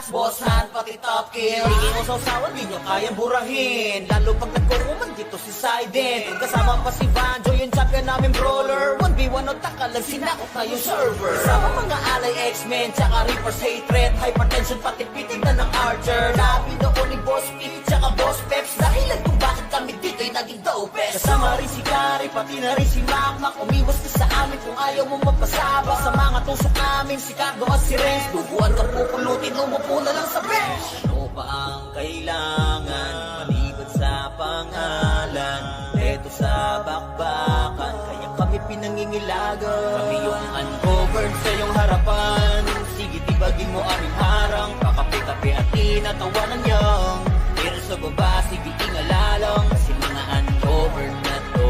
Max, Boss Han, pati Top Kill. Hindi mo sausawan, di nyo kayang burahin. Lalo pag nagkuruman dito si Sidin. Kasama pa si Banjo, yung champion namin brawler. 1v1 o takalan, sinakot na yung server. Kasama mga alay X-Men, tsaka Reaper's hatred. Hypertension, pati pitig na ng Archer. Labi noon ni Boss Pete, tsaka Boss Peps. Dahilan kung bakit kami dito'y naging dopest. Kasama rin si Kari, pati na rin si Makmak. Umiwas ka sa amin kung ayaw mo magpasaba. Sa mga tusok namin, si Cardo at si Renz. Duguan ka pupulutin, umupo na lang sa bench. Ano pa ang kailangan? Maliban sa pangalan. Eto sa bakbakan, kaya kami pinangingilagan. Kami yung uncovered sa iyong harapan. Sige, tibagin mo aming harang. Kakape-kape at tinatawanan niyang. Pero sa baba, sige, ingalalang. Kasi mga uncovered na to.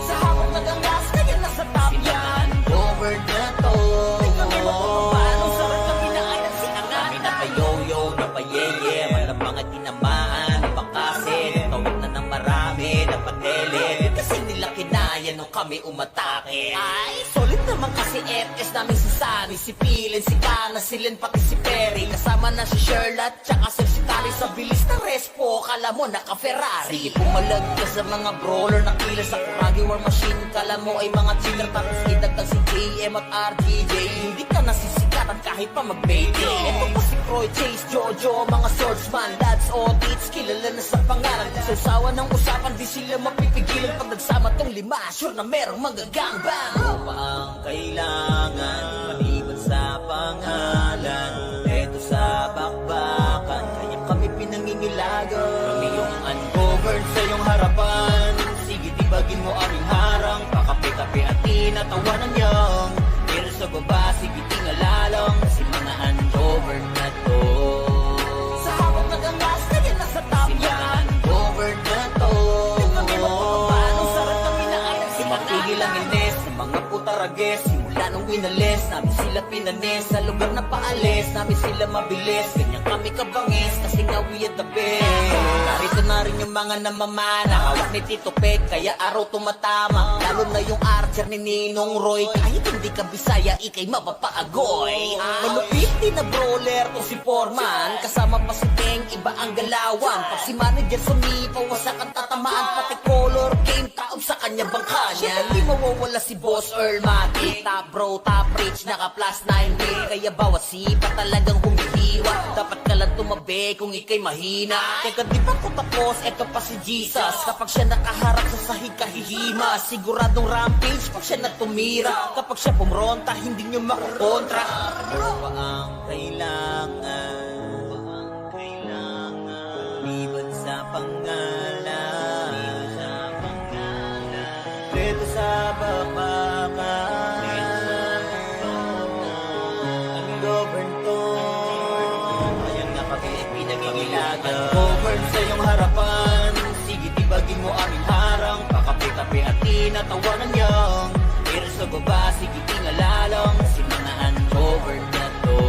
Sa hawak na gangas, kaya nasa top yan. Uncovered na to. Di kami mapapapalo, sarap kami na ay nagsinangan. Kami napayoyo, napayeye, malamang at tinamaan. Napakasin, tawag na ng marami, napatele. Kasi nila kinaya nung kami umatake. Ay, solid naman kasi FS namin si Sunny, si Pilin, si Kana, si Len, pati si Perry. Kasama na si Sherlock, tsaka si Tari. Sa bilis na respo, kala mo naka-Ferrari. Sige, pumalag ka sa mga brawler na kila sa Kuragi War Machine. Kala mo ay mga cheater, tapos idagdag si JM at RGJ. Hindi ka nasisikatan kahit pa mag-mayday. Ito pa si Croy, Chase, Jojo, mga swordsman, lads o tits, kilala na sa pangalan. Sa usawa ng usapan, di sila mapipigilan. Pag nagsama tong lima, sure na merong magagangbang. Ano pa ang kailangan? Maliban sa pangalan. Eto sa bakbakan, kaya kami pinangingilagan. Kami yung uncovered sa iyong harapan. Sige, tibagin mo aming harang. Kakape-kape at tinatawanan niyang. Pero sa baba, sige, tingalalang. Kasi mga uncovered na to. Sa hawak na gangas, kaya nasa top yan. Uncovered na to. Di kami mapapapalo, sarap kami na ay nagsinangan. Matigil ang ines sa mga putarages. Simula nung winalis, namin sila pinanis. Sa lugar na paalis, namin sila mabilis. Ganyan kami kabangis, kasi nga we are the best. Narito na rin yung mga namamana. Hawak ni Tito Peg, kaya araw tumatama. Lalo na yung Archer ni Ninong Roy. Kahit hindi ka Bisaya, ikay mapapaagoy. Malupit din na brawler to si Foreman. Kasama pa si Teng, iba ang galawan. Pag si manager sumipaw, wasak ang tatamaan. Pati color game, taob sa kanya bangka niya. Di mawawala si Boss Earl Matic. Top bro, top rich, naka plus 9 day. Kaya bawat sipa talagang humihiwa. Dapat ka lang tumabi kung ikay mahina. Teka, di pa ko tapos, eto pa si Jesus. Kapag siya nakaharap sa sahig kahihima. Siguradong rampage pag siya natumira. Kapag siya pumronta, hindi nyo makukontra. Ano pa ang kailangan? Liban sa pangalan. Dito sa bakbakan. Ang govern to. Ayan nga kami pinangingilagan. Govern sa iyong harapan. Sige, tibagin mo aming harang. Kakape-kape at tinatawanan niyang. Pero sa baba, sige, tingalalang. Kasi mga uncovered na to.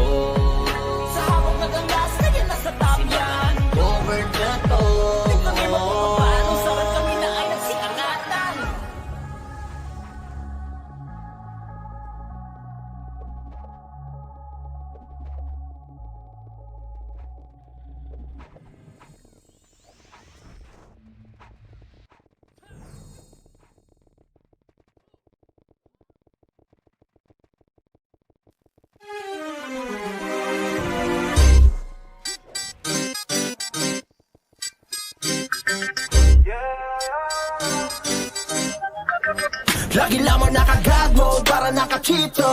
Sa hawak na gangas, kaya nasa top yan. Uncovered na to. Di kami mapapapalo, sarap kami na ay nagsikangatan. Lagi lamang naka-God mode para naka-cheato.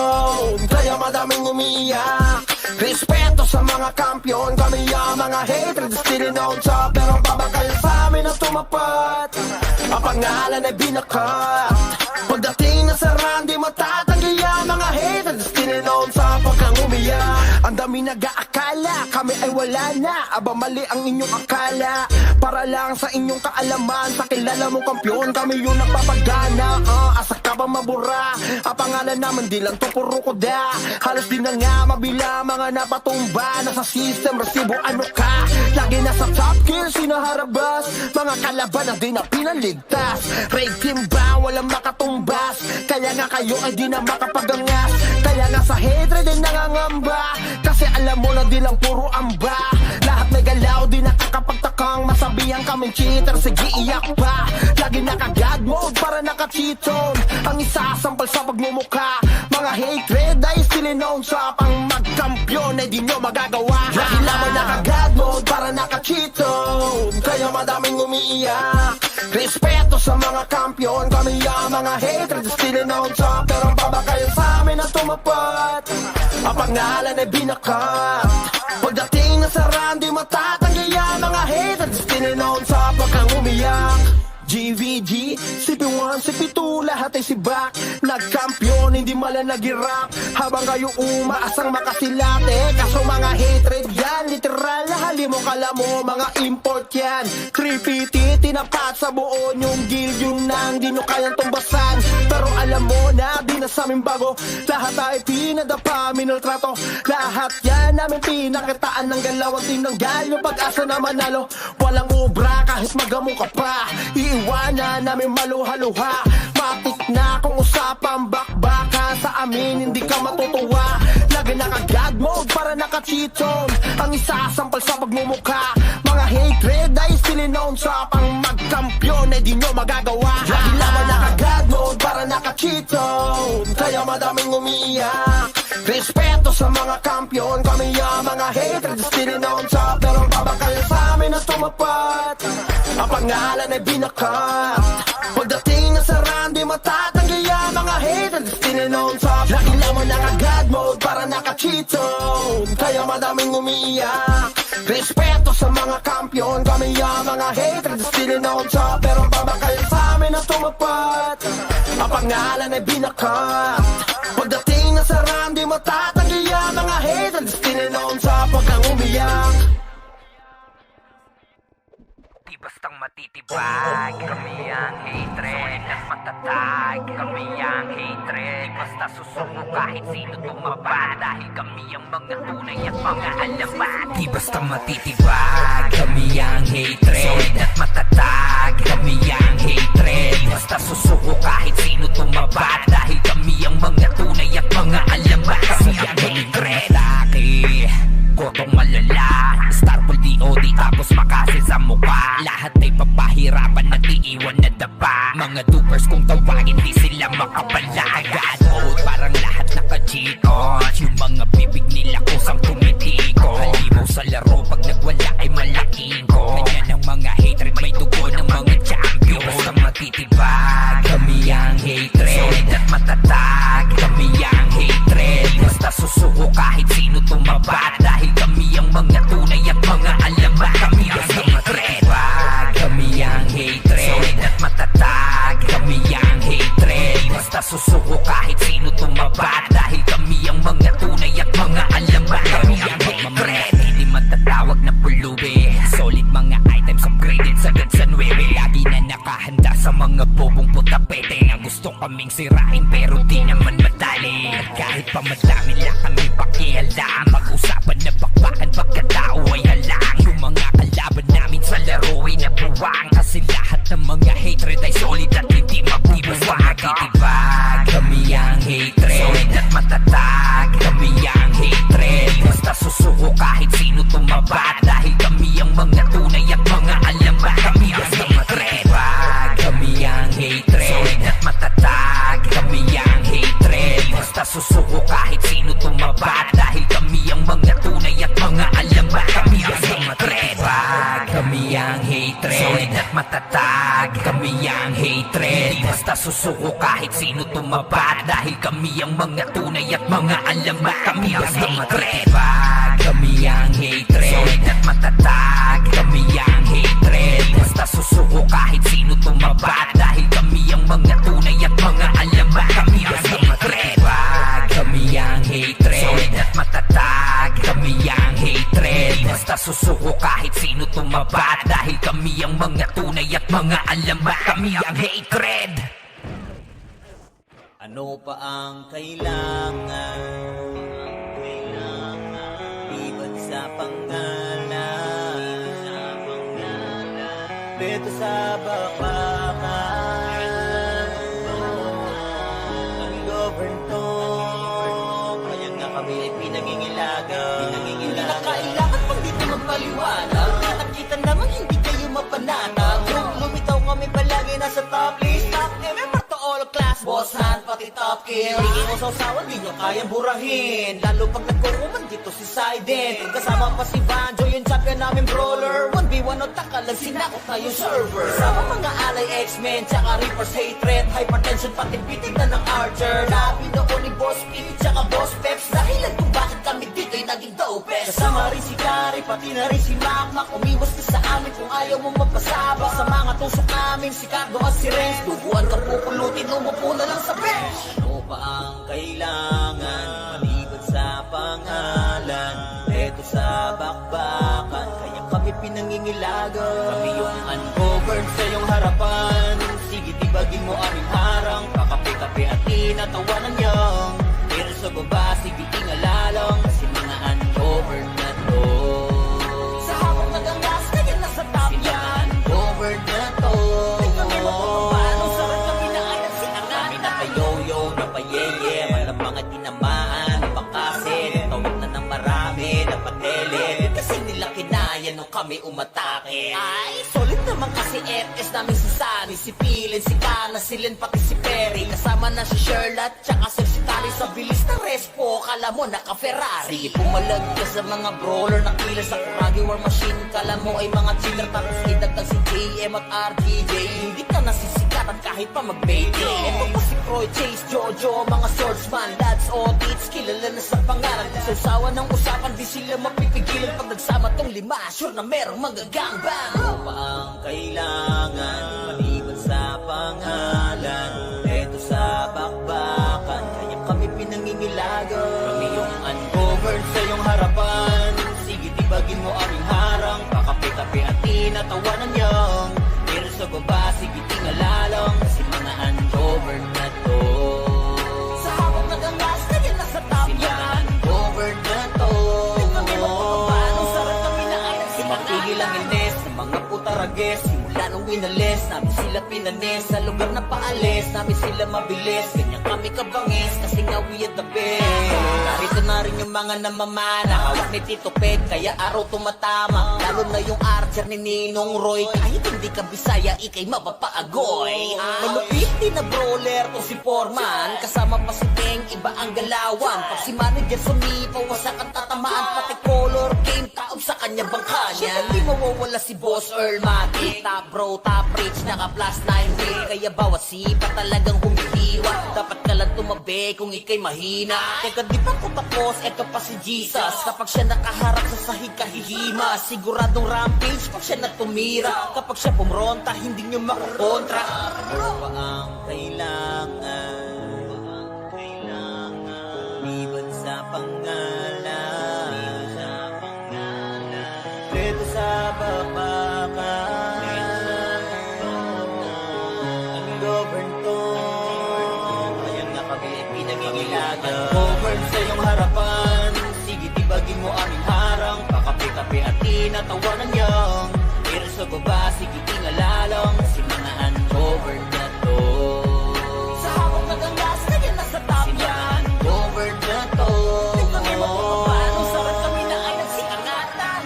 Kaya madaming umiiyak. Respeto sa mga kampiyon. Kami ang mga hatred, still known top. Pero babakal sa amin na tumapat. Ang pangalan ay binakat. Pagdating na sa run, di matatanggi ang mga hatred, still known top. Pagkang umiyak, ang dami nag-aakala kami ay wala na. Aba mali ang inyong akala. Para lang sa inyong kaalaman, sa kilala mong kampyon, kami yung nagpapagana. Asa ka ba mabura? Ang pangalan naman di lang to puro kuda. Halos di na nga mabila mga napatumba. Nasa system, resibo ano ka? Lagi nasa top kill, sinaharabas. Mga kalaban na di na pinaligtas. Raid team ba? Walang makatumbas. Kaya nga kayo ay di na makapagangas. Kaya nga sa hatred ay nangangamba, kasi alam mo na di lang puro amba. Lahat may galaw, di nakakapagtakang masabihan kaming cheater, sige iyak pa. Lagi naka-God mode para naka-cheat zone, ang isasampal sa pagmumukha. Mga hatred ay still known sa pang magkampiyon ay di nyo magagawa. Lagi lamang naka-God mode para naka-cheat zone, kaya madaming umiiyak. Respeto sa mga kampiyon, kami ang mga hatred still known sa, pero baba kayo sa amin na tumapat. Ang pangalan ay binakat, pagdating na sa run, di matatanggi ang mga hatred still known sa pagkang umiyak. GVG, CP1, CP2, lahat ay sibak. Nagkampiyon, hindi mala nag-rap, habang kayo umaasang makasilate. Kaso mga hatred yan, literal, hali mo kala mo, mga import yan. 350, tinapat sa buo yung guild, yung nang di nyo kayang tumbasan. Pero alam mo na, di na sa amin bago, lahat ay pinadapa, minultrato. Lahat yan namin pinakitaan ng galaw, ang tinanggal yung pag-asa na manalo. Walang ubra kahit magamo ka pa, iwanan namin maluha-luha. Matik na kung usapang bakbaka, sa amin hindi ka matutuwa. Lagi naka-God mode para naka-cheat zone, ang isasampal sa pagmumukha. Mga hatred ay still known sa pang magkampiyon ay di nyo magagawa. Lagi lamang naka-God mode para naka-cheat zone, kaya madaming umiiyak. Respeto sa mga kampiyon, kami ang mga hatred still known sa, pero baba kayo sa amin na tumapat. Ang pangalan ay binakat, pagdating na sa run, di matatanggi ang mga hatred still known sa. Lagi lamang naka-God mode para naka-cheat zone, kaya madaming umiiyak. Respeto sa mga kampiyon, kami ang mga hatred still known sa, pero baba kayo sa amin na tumapat. Ang pangalan ay binakat, pagdating na sa run, di matatanggi ang mga hatred still known sa pagkang umiyak. Di bastang matitibag, kami ang hatred at matatag. Kami ang hatred, basta susuko kahit sino tumaba. Dahil kami ang mga tunay at mga alamat. Di bastang matitibag, kami ang hatred at matatag. Kami ang hatred, basta susuko kahit sino tumaba. Dahil kami ang mga tunay at mga alamat. Kami ang hatred. Kotong malala, Starfall DOD tapos makasin sa mukha. Lahat ay papahirapan at iiwan na dapa. Mga dupers kung tawagin di sila makapalagan. Oh, parang lahat naka-cheat on. Yung mga bibig nila kusang tumitiko. Halimaw sa laro pag nagwala ay malaking ko. Ganyan ang mga hatred, may dugo ng mga champion. Basta matitibag, kami ang hatred at matatag. Kami ang hatred, basta susuko kahit sino tumabat. Dahil kami ang mga tunay at mga alamat. Kami ang hatred, kami ang hatred at matatag. Kami ang hatred, basta susuko kahit sino tumabat. Dahil kami ang mga tunay at mga alamat. Kami ang hatred, hindi matatawag na pulubi. Solid mga items upgraded sagad sa 9. Lagi na nakahanda sa mga bobong putapete na gusto kaming sirain pero di naman madali. At kahit pa madami lang kami pakialam, mag-usapan na bakbakan pagkatao ay halang. Yung mga kalaban namin sa laro ay nabuwang, kasi lahat ng mga hatred ay solid at hindi mabubuwang. Matitibag, kami ang hatred solid at matatag. Kami ang hatred, basta susuko kahit sino tumabat. Dahil kami ang mga tunay at mga alamat. Kami ang hatred, kami ang hatred solid at matatag. Kami ang hatred, basta susuko kahit sino tumabat. Dahil kami ang mga tunay at mga alamat. Kami ang hatred, kami ang hatred solid at matatag. Kami ang hatred, basta susuko kahit sino tumabat. Dahil kami ang mga tunay at mga alamat. Kami ang hatred, kami ang hatred solid at matatag. Kami ang hatred, basta susuko kahit sino tumabat. Dahil kami ang mga tunay at mga alamat. Kami ang hatred, kami ang hatred solid at matatag. Kami ang hatred, basta susuko kahit sino tumabat. Dahil kami ang mga tunay at mga alamat. Kami ang hatred. Ano pa ang kailangan? Liban sa pangalan, dito sa bakbakan, ang govern to, akin. Hindi mo sausawan, di nyo kayang burahin. Lalo pag nagkuruman dito si Saiden. Kasama pa si Banjo, yung champion namin brawler. 1v1 o takalag, sinakot na yung server. Kasama mga alay X-Men, tsaka Reaper's hatred. Hypertension, pati pitig na ng Archer. Labi noon ni Boss P, tsaka Boss Peps. Dahilan kung bakit kami dito'y naging dopest. Kasama rin si Kari, pati na rin si Makmak. Umiwas ka sa amin kung ayaw mong magpasaba. Sa mga tusok namin, si Cardo at si Renz. Duguan ka pupulutin, umupo na lang sa bench. Ano pa ang kailangan, maliban sa pangalan? Eto sa bakbakan, kaya kami pinangingilagan. Kami yung ungoverned sa iyong harapan. Sige, tibagin mo aming harang. Pakape-kape at tinatawanan niyang. Pero sa baba, sige, tingalalang. Kasi mga ungoverned na to. Sa hawak nagangas, kaya nasa top yan. Ungoverned na to. Kami mo kung paano sarap kami na ayat si Angatan. Kami na payoyo, na payeye. Walang mga tinamaan, napakasin. Tawag na ng marami, napatele. Kasi nila kinaya nung kami umatake. Ay, solid naman kasi FS namin si Sunny, si Pilin, si Kana, si Len, pati si Perry. Kasama na si Sherlock, tsaka si Tali. Sa bilis na respo, kala mo naka-Ferrari. Sige, pumalag ka sa mga brawler na killer sa Kuragi War Machine. Kala mo ay mga chiller, tapos idagdag si JM at RTJ. Hindi ka nasisikatan kahit pa mag-baby. Ito pa si Croy, Chase, Jojo, mga swordsman, lads o tits, kilala na sa pangalan. Sa usawa ng usapan, di sila mapipigilan. Pag nagsama tong lima, sure na merong magagangbang. Ano pa ang kailangan, maliban sa pangalan? Eto sa bakbakan, kaya kami pinangingilagan. Kami yung ungoverned sa iyong harapan. Sige, tibagin mo aming harang. Pakape-kape at tinatawanan niyang. Pero sa baba, sige, tingalalang. Kasi mga ungoverned na to. Sa hawak nagangas, kaya nasa top yan. Ungoverned na to. Kami mo kung paano sarap kami na ayat si Matigil ang ines sa mga putarages. Simula nung winalis, namin sila pinanis. Sa lugar na paalis, namin sila mabilis. Ganyan kami kabangis, kasi nga we are the best. Narito na rin yung mga namamana, hawak ni Tito Peg, kaya araw tumatama. Lalo na yung archer ni Ninong Roy. Kahit hindi ka Bisaya, ikay mapapaagoy. Malupit din na brawler to si Foreman. Kasama pa si Teng, iba ang galawan. Pag si manager sumipaw, wasak ang tatamaan. Pati color game, taob sa kanya bangka niya. Hindi mawawala si Boss Earl Matic. Top bro, top rich, naka plus 9 ring. Kaya bawat sipa talagang humihiwa. Dapat ka lang tumabi kung ikay mahina. Teka, di pa ko tapos, eto pa si Jesus. Kapag siya nakaharap sa sahig kahihima. Siguradong rampage pag siya natumira. Kapag siya pumronta, hindi nyo makukontra. Ano ba ang kailangan? Liban sa pangalan. Dito sa bakbakan. Ang govern to. Kaya nga kami pinangingilagan. Govern sa iyong harapan. Sige, tibagin mo aming harang. Pakape-kape at tinatawanan niyang. Pero sa baba, sige, tingalalang. Kasi mga uncovered na to. Sa hawak nagangas, kaya nasa top yan. Uncovered na to. Kami mo kung paano sarap kami na ayat si Angatan.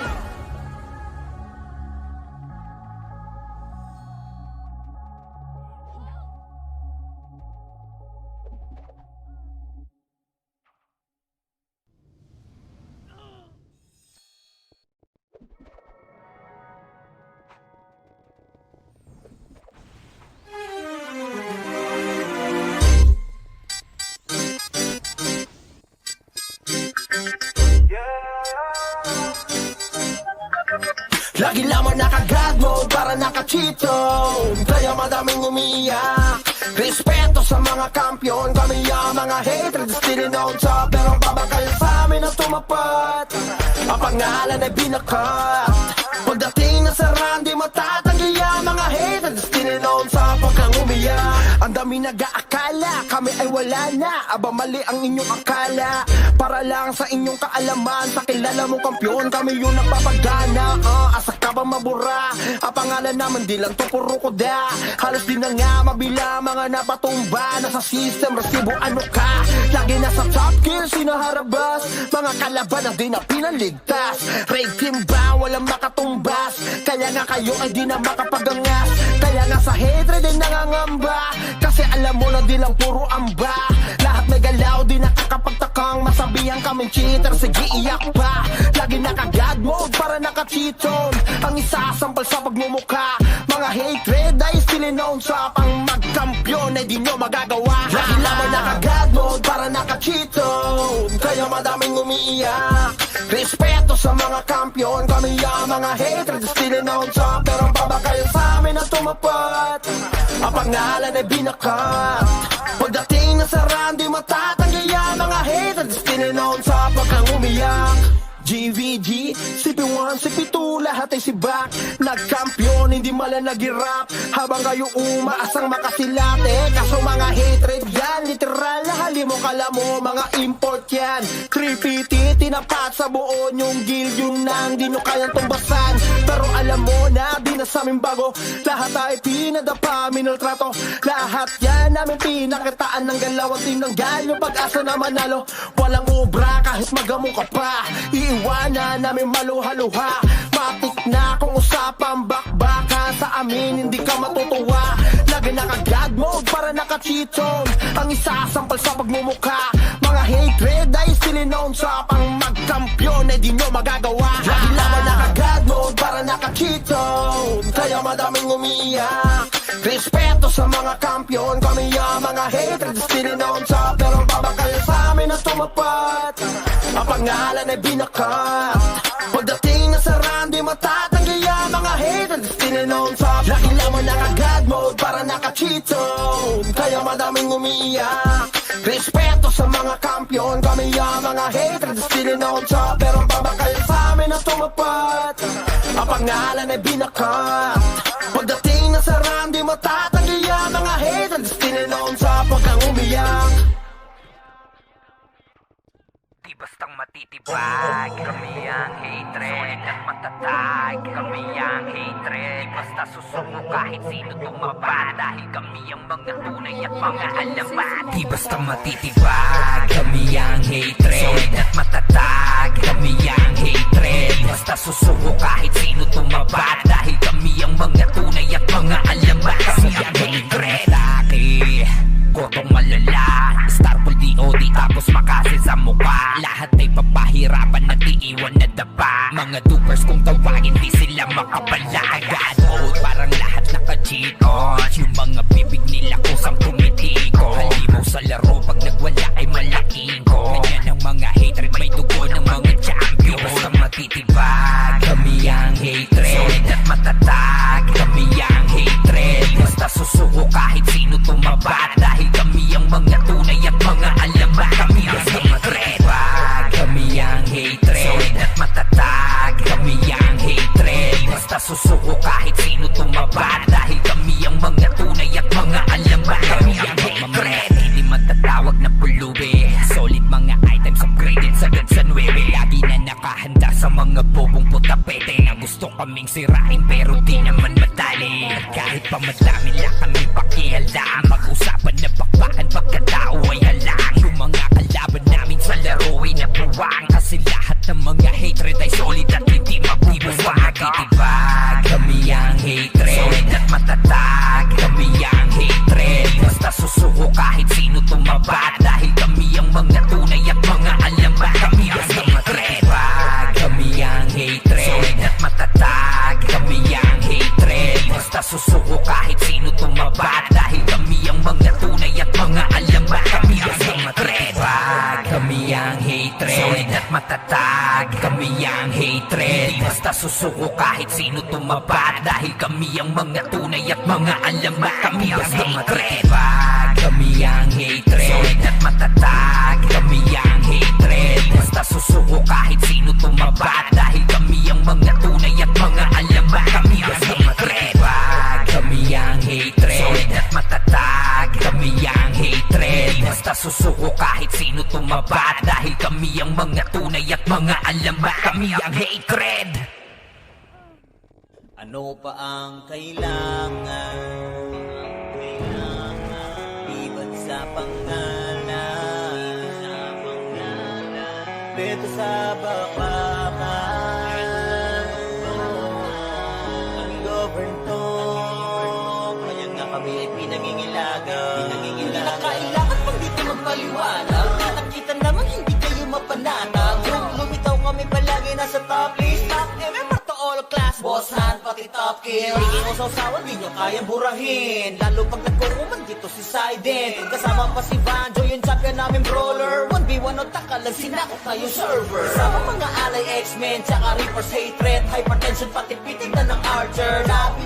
Lagi lamang naka-God mode para naka-cheato. Kaya madaming umiiyak. Respeto sa mga kampiyon. Kami ang mga hatred, still on top. Pero babakal sa amin na tumapat. Ang pangalan ay binakat. Pagdating na sa run, di matatanggi ang mga hatred, still on top. Pag kang umiyak, ang dami nag-aakala kami ay wala na. Aba mali ang inyong akala. Para lang sa inyong kaalaman, sa kilala mong kampiyon, kami yung nagpapagana. Asa ka ba mabura? Ang pangalan naman di lang to puro kuda. Halos di na nga mabila mga napatumba. Nasa system, resibo ano ka? Lagi nasa top kill, sinaharabas. Mga kalaban ang di na pinaligtas. Raid team ba? Walang makatumbas. Kaya nga kayo ay di na makapagangas. Kaya nga sa hatred ay nangangamba. Kasi alam mo na di lang puro amba. Lahat galaw di nakakapagtakang masabihan kaming cheater. Sige iyak pa, lagi naka-God mode para naka-cheat zone. Ang isasampal sa pagmumukha, mga hatred ay still known sa pang magkampiyon ay di nyo magagawa. Lagi lamang naka-God mode para naka-cheat zone, kaya madaming umiiyak. Respeto sa mga kampiyon, kami ang mga hatred still known sa. Pero baba kayo sa amin na tumapat, ang pangalan ay binakat. Pagdating na sa run, di matatanggi ang mga hatred still known sa pagkang umiyak. GVG, CP1, CP2, lahat ay sibak. Nagkampiyon, hindi malang nag-rap, habang kayo umaasang makasilate. Kaso mga hatred yan, literal na halimo kala mo, mga import yan. 350, tinapat sa buo yung guild, yung nang di nyo kayang tumbasan. Pero alam mo na, di na sa amin bago, lahat ay pinadapa, minaltrato. Lahat yan namin pinakitaan ng galawang team ng galyo, pag-asa na manalo. Walang obra kahit magamo ka pa, iiwanan namin maluha-luha. Matik na kung usapang bakbaka, sa amin hindi ka matutuwa. Lagi naka-God mode para naka-cheat zone, ang isasampal sa pagmumukha. Mga hatred ay still known sa pang magkampiyon ay di nyo magagawa. Lagi naman naka-God mode para naka-cheat zone, kaya madaming umiiyak. Respeto sa mga kampiyon, kami ang mga hatred still known sa. Pero baba kayo sa amin na tumapat, ang pangalan ay binakat. Pagdating na sa run, di matatanggi ang mga hatred still known sa. Lagi lamang naka-God mode para naka-cheat zone, kaya madaming umiiyak. Respeto sa mga kampiyon, kami ang mga hatred still known sa. Pero baba kayo sa amin na tumapat, ang pangalan ay binakat. Pagdating na sa run, di matatanggi ang mga hatred still known sa pagkang umiyak. Di bastang matitibag, kami ang hatred at matatag. Kami ang hatred, di basta susuko kahit sino tumapat. Dahil kami ang mga tunay at mga alamat. Di basta matitibag, kami ang hatred at matatag. Kami ang hatred, di basta susuko kahit sino tumapat. Dahil kami ang mga tunay at mga alamat. Kami ang hatred. Gotong malala, Starpool DOD tapos makasin sa mukha. Lahat ay papahirapan at iiwan na dapa. Mga dupers kung tawagin di sila makapala. God mode parang lahat naka-cheat on. Yung mga bibig nila kusang tumitiko. Halimaw sa laro pag nagwala ay malaking ko. Ganyan ang mga hatred, may dugo ng mga champion. Basta matitibag, kami ang hatred solid at matatag. Kami ang hatred, basta susuko kahit sino tumabat. Dahil kami ang mga tunay at mga alamat. Kami ang hatred, kami ang hatred solid at matatag. Kami ang hatred, basta susuko kahit sino tumabat. Dahil kami ang mga tunay at mga alamat. Kami ang hatred, hindi matatawag na pulubi. Solid mga items upgraded sagad sa 9. Lagi na nakahanda sa mga bobong putapete na gusto kaming sirain pero di naman madali. At kahit pa madami lang kami pakialam, mag-usapan na bakbakan pagkatao ay halang. Yung mga kalaban namin sa laro ay nabuwang, kasi lahat ng mga hatred ay solid at hindi mabubuwang. Matitibag, kami ang hatred solid at matatag. Kami ang hatred, basta susuko kahit sino tumabat. Dahil kami ang mga tunay at mga alamat. Kami ang hatred, kami ang hatred solid at matatag. Kami ang hatred, basta susuko kahit sino tumabat. Dahil kami ang mga tunay at mga alamat. Kami ang hatred, kami ang hatred solid at matatag. Kami ang hatred, basta susuko kahit sino tumabat. Dahil kami ang mga tunay at mga alamat. Kami ang hatred, kami ang hatred solid at matatag. Kami ang hatred, basta susuko kahit sino tumabat. Dahil kami ang mga tunay at mga alamat. Kami ang hatred, kami ang hatred solid at matatag. Kami ang hatred, basta susuko kahit sino tumabat. Dahil kami ang mga tunay at mga alamat. Kami ang hatred. Ano pa ang kailangan? Iban sa pangalan, beto sa bakbakan. Ang govern to, kaya nga kami ay pinangingilagan. Hindi na kailangan pang dito magpaliwanag. pati top kill. Hindi ko sausawan, di nyo kayang burahin. Lalo pag nagkukuman dito si Sident. Kasama pa si Banjo, yung champion namin brawler. 1v1 o takalag, sinakot na yung server. Kasama mga alay X-Men, tsaka Reaper's hatred. Hypertension, pati pitig na ng Archer. Labi